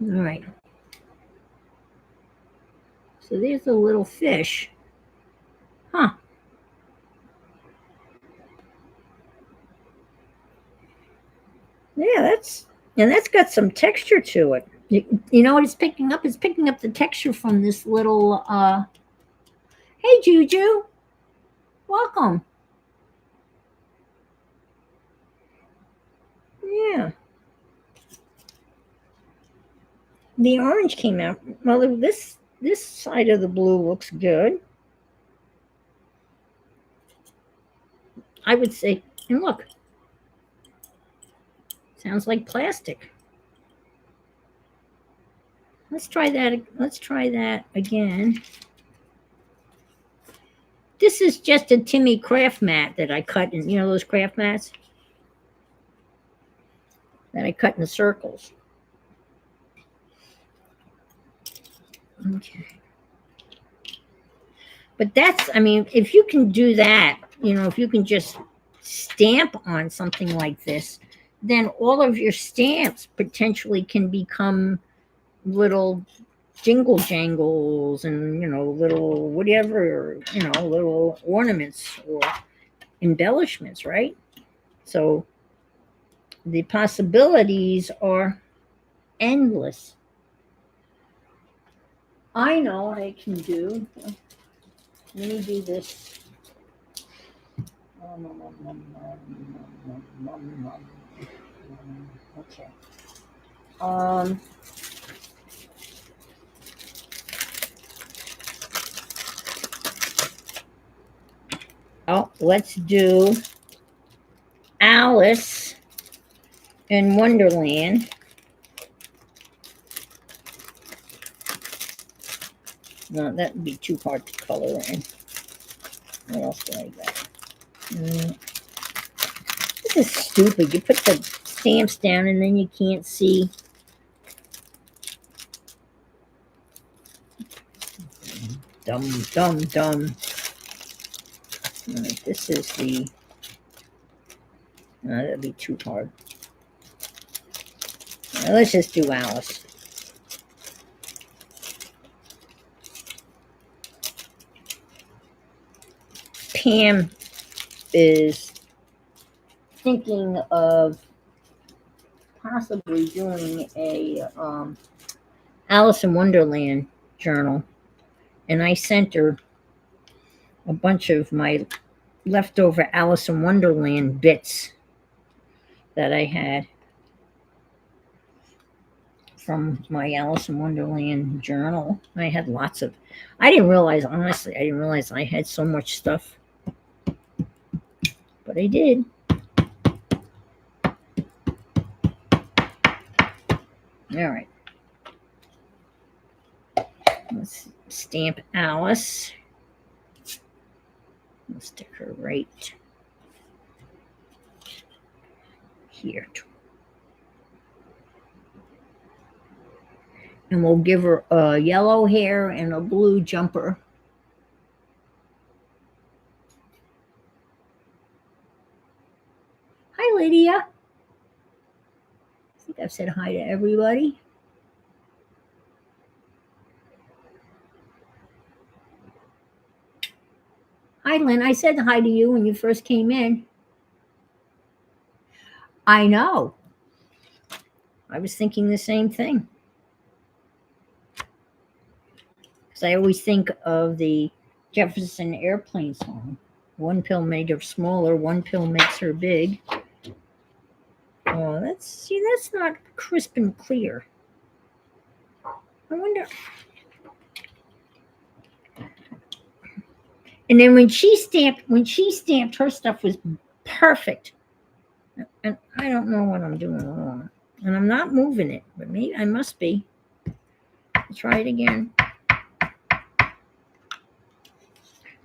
All right. So there's a little fish. Huh. Yeah, that's got some texture to it. You know what it's picking up? It's picking up the texture from this little hey Juju. Welcome. Yeah. The orange came out. Well, this side of the blue looks good. I would say, and look, sounds like plastic. Let's try that. Let's try that again. This is just a Timmy craft mat that I cut in, those craft mats that I cut in circles. Okay. But if you can do that, if you can just stamp on something like this, then all of your stamps potentially can become little jingle jangles and, little whatever, little ornaments or embellishments, right? So the possibilities are endless. I know what I can do. Let me do this. Okay. Let's do Alice in Wonderland. No, that would be too hard to color in. What else do I got? This is stupid. You put the stamps down and then you can't see. Dumb. Right, this is the. No, that'd be too hard. Now, let's just do Alice. Pam is thinking of possibly doing a Alice in Wonderland journal, and I sent her a bunch of my leftover Alice in Wonderland bits that I had from my Alice in Wonderland journal. I had lots of. I didn't realize I had so much stuff, but I did. All right. Let's stamp Alice. Let's stick her right here. And we'll give her a yellow hair and a blue jumper. Hi, Lydia. I think I've said hi to everybody. Hi, Lynn. I said hi to you when you first came in. I know. I was thinking the same thing. Because I always think of the Jefferson Airplane song. One pill made her smaller, one pill makes her big. Oh, that's not crisp and clear. I wonder. And then when she stamped, her stuff was perfect. And I don't know what I'm doing wrong. And I'm not moving it, but maybe I must be. Let's try it again.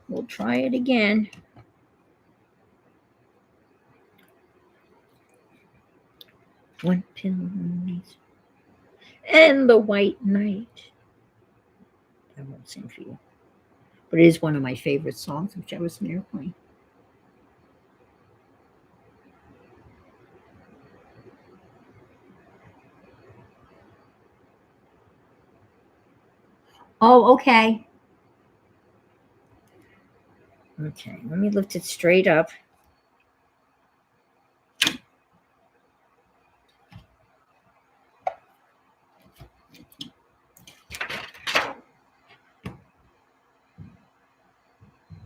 We'll try it again. One pill and the White Knight. I won't sing for you. But it is one of my favorite songs of Jefferson Airplane. Oh, okay. Okay, let me lift it straight up.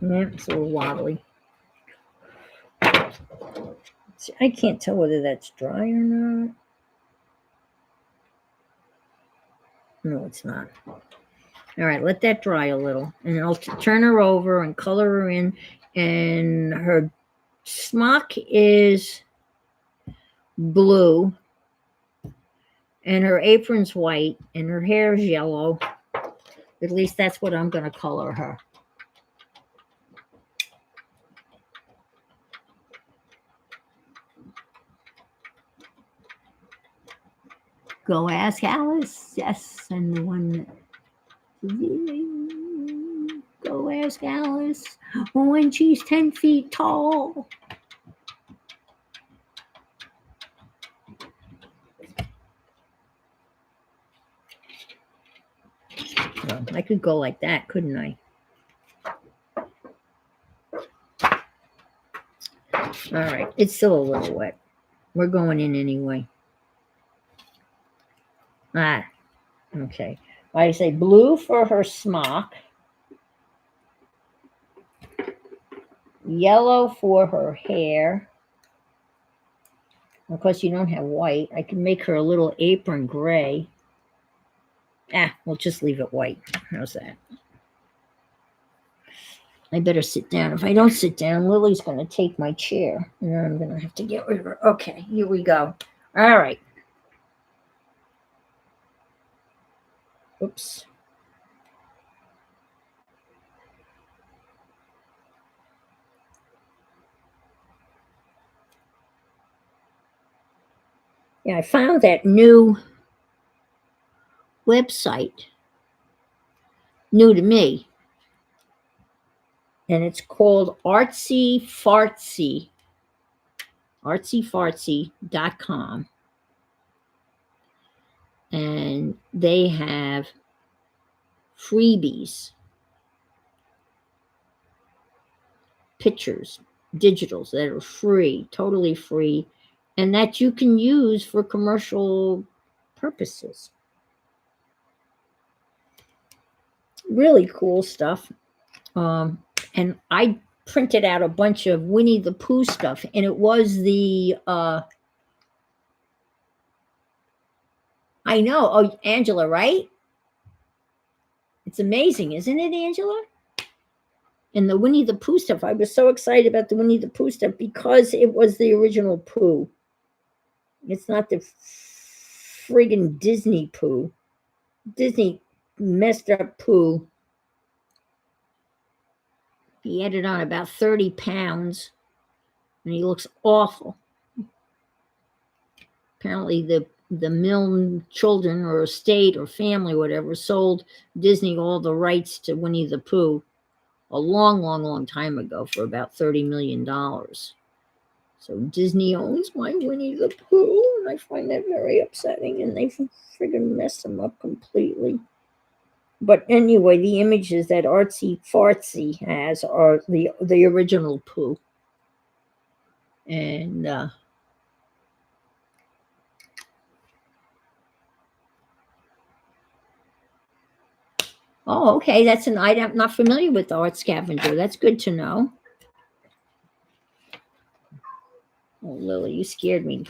Yeah, it's a little wobbly. See, I can't tell whether that's dry or not. No, it's not. All right, let that dry a little. And I'll turn her over and color her in. And her smock is blue. And her apron's white. And her hair is yellow. At least that's what I'm going to color her. Go ask Alice. Yes, and the one. Go ask Alice when she's 10 feet tall. I could go like that, couldn't I? All right. It's still a little wet. We're going in anyway. Ah, okay. I say blue for her smock, yellow for her hair. Of course, you don't have white. I can make her a little apron gray. We'll just leave it white. How's that? I better sit down. If I don't sit down, Lily's going to take my chair. And then I'm going to have to get rid of her. Okay, here we go. All right. Oops. Yeah, I found that new website, new to me. And it's called Artsy Fartsy, artsyfartsy.com. And they have freebies, pictures, digitals that are free, totally free, and that you can use for commercial purposes. Really cool stuff. And I printed out a bunch of Winnie the Pooh stuff, and it was the I know. Oh, Angela, right? It's amazing, isn't it, Angela? And the Winnie the Pooh stuff. I was so excited about the Winnie the Pooh stuff because it was the original Pooh. It's not the friggin' Disney Pooh. Disney messed up Pooh. He added on about 30 pounds, and he looks awful. Apparently, the Milne children or estate or family, whatever, sold Disney all the rights to Winnie the Pooh a long, long, long time ago for about $30 million. So Disney owns my Winnie the Pooh, and I find that very upsetting, and they friggin' messed him up completely. But anyway, the images that Artsy Fartsy has are the original Pooh. And oh, okay, that's an item. I'm not familiar with the Art Scavenger. That's good to know. Oh, Lily, you scared me.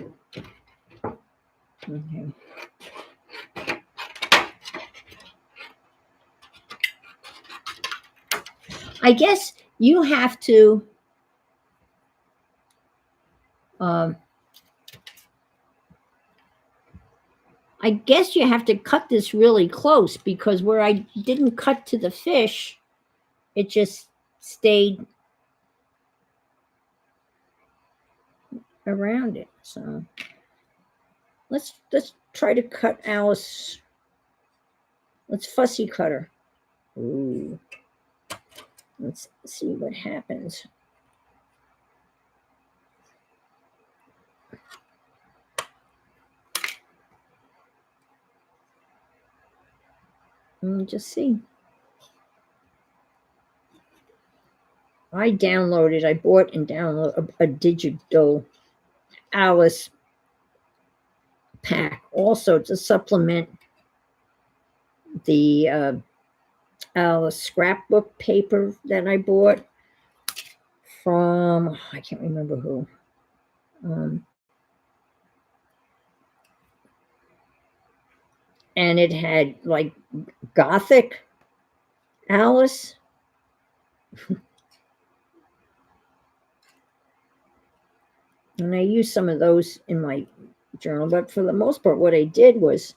Okay. I guess you have to I guess you have to cut this really close, because where I didn't cut to the fish, it just stayed around it. So let's try to cut Alice. Let's fussy cut her. Ooh. Let's see what happens. Just see. I bought and downloaded a digital Alice pack also to supplement the Alice scrapbook paper that I bought from, I can't remember who. And it had like Gothic Alice. And I used some of those in my journal, but for the most part, what I did was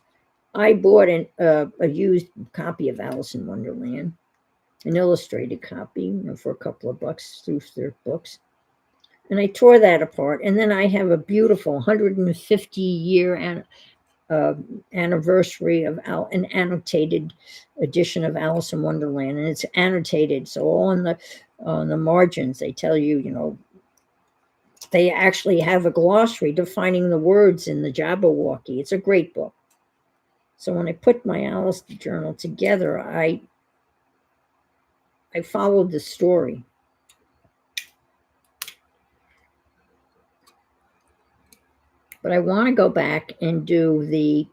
I bought a used copy of Alice in Wonderland, an illustrated copy, for a couple of bucks through Thrift Books. And I tore that apart. And then I have a beautiful 150-year anniversary of an annotated edition of Alice in Wonderland. And it's annotated. So all on the margins, they tell you, they actually have a glossary defining the words in the Jabberwocky. It's a great book. So when I put my Alice journal together, I I followed the story. But I want to go back and do the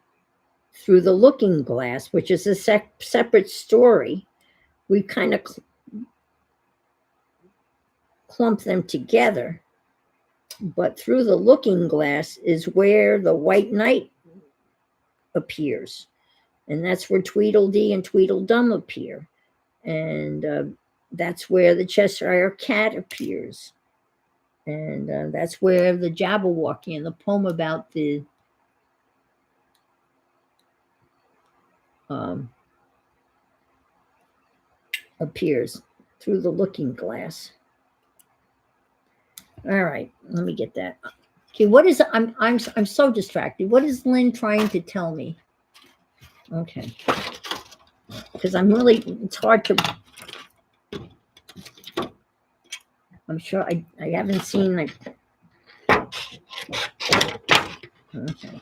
Through the Looking Glass, which is a separate story. We kind of clump them together. But Through the Looking Glass is where the White Knight appears. And that's where Tweedledee and Tweedledum appear. And that's where the Cheshire Cat appears. And that's where the Jabberwocky and the poem about the appears, Through the Looking Glass. All right, let me get that. Okay, what is I'm so distracted. What is Lynn trying to tell me? Okay, because it's hard to. I'm sure I haven't seen like. Okay.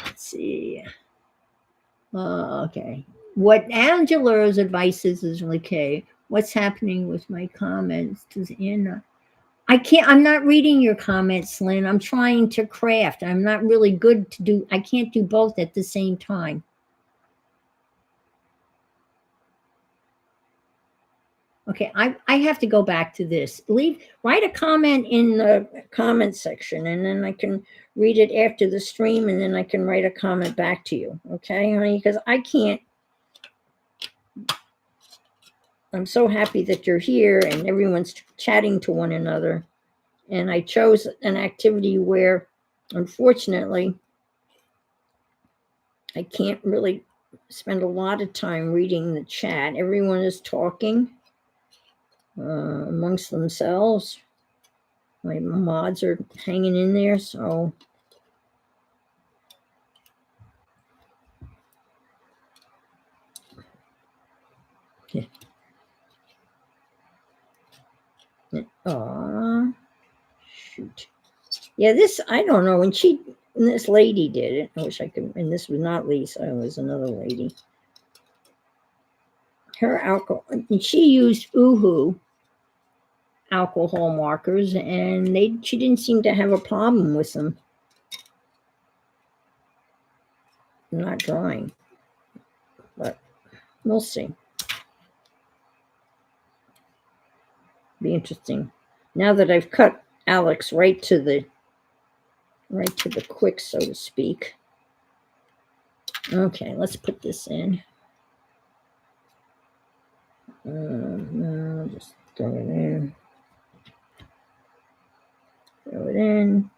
Let's see. Okay. What Angela's advice is okay. What's happening with my comments? Does Anna? I can't. I'm not reading your comments, Lynn. I'm trying to craft. I'm not really good to do. I can't do both at the same time. Okay, I have to go back to this. Write a comment in the comment section, and then I can read it after the stream, and then I can write a comment back to you. Okay, honey? Because I can't. I'm so happy that you're here and everyone's chatting to one another. And I chose an activity where, unfortunately, I can't really spend a lot of time reading the chat. Everyone is talking amongst themselves. My mods are hanging in there, so. Yeah. Shoot. Yeah, this, I don't know. When this lady did it, I wish I could, and this was not Lisa, it was another lady. Her alcohol, and she used Oohoo alcohol markers, and she didn't seem to have a problem with them not drying, but we'll see. Be interesting. Now that I've cut Alex right to the quick, so to speak. Okay, let's put this in. No, just throw it in. Throw it in.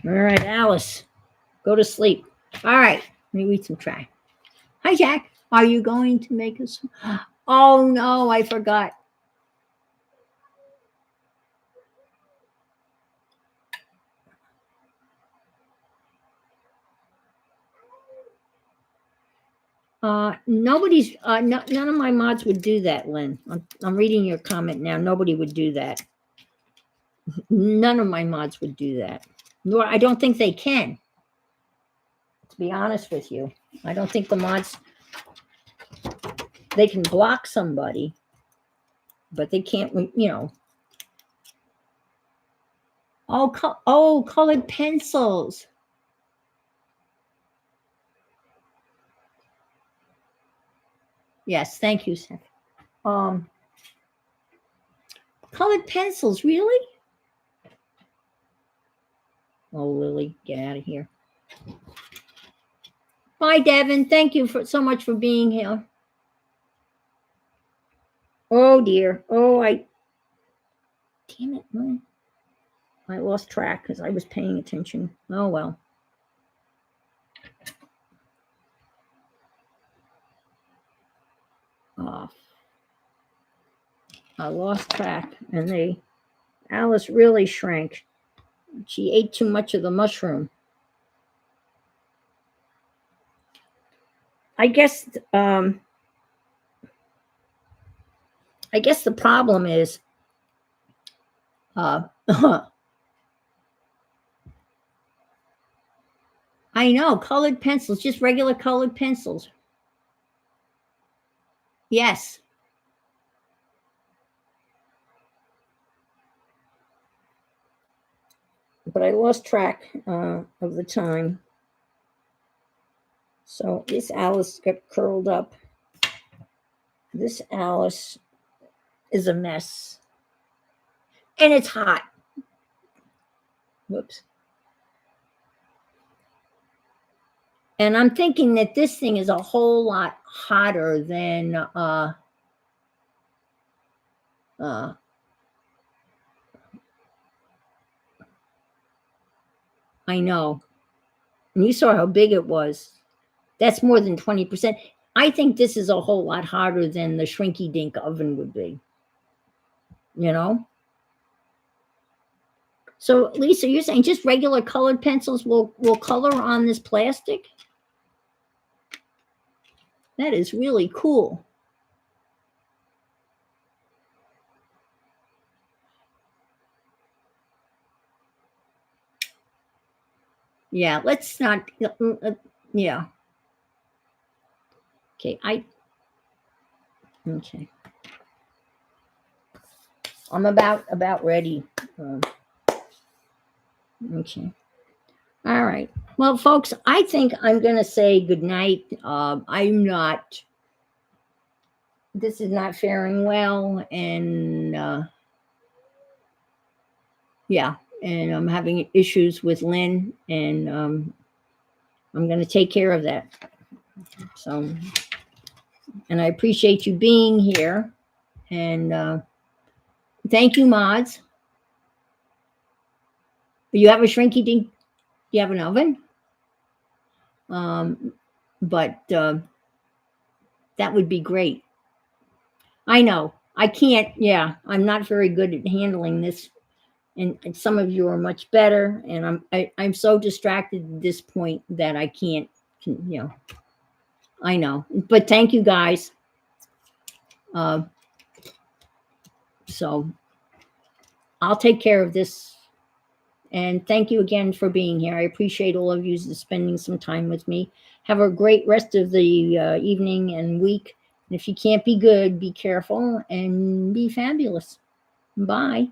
All right, Alice, go to sleep. All right, let me read some track. Hi, Jack. Are you going to make us? Oh no, I forgot. Nobody's. None of my mods would do that, Lynn. I'm reading your comment now. Nobody would do that. None of my mods would do that. Nor I don't think they can. To be honest with you, I don't think the mods. They can block somebody, but they can't. You know. Oh, colored pencils. Yes, thank you, Seth. Colored pencils, really? Oh, Lily, get out of here. Bye, Devin. Thank you so much for being here. Oh dear. Damn it, man. I lost track because I was paying attention. Oh well. I lost track, and Alice really shrank. She ate too much of the mushroom. I guess the problem is I know, colored pencils, just regular colored pencils. Yes. But I lost track of the time. So this Alice got curled up. This Alice is a mess. And it's hot. Whoops. And I'm thinking that this thing is a whole lot hotter than uh, I know. And you saw how big it was. That's more than 20%. I think this is a whole lot hotter than the Shrinky Dink oven would be. You know? So Lisa, you're saying just regular colored pencils will color on this plastic? That is really cool. Yeah, let's not yeah. Okay, okay. I'm about ready. Okay. All right. Well, folks, I think I'm going to say good night. I'm not. This is not faring well, and yeah, and I'm having issues with Lynn, and I'm going to take care of that. So, and I appreciate you being here, and thank you, mods. You have a Shrinky Dink? You have an oven? But that would be great. I know. I can't. Yeah, I'm not very good at handling this, and some of you are much better. And I'm so distracted at this point that I can't. You know. I know. But thank you guys. Uh, so I'll take care of this. And thank you again for being here. I appreciate all of you spending some time with me. Have a great rest of the evening and week. And if you can't be good, be careful and be fabulous. Bye.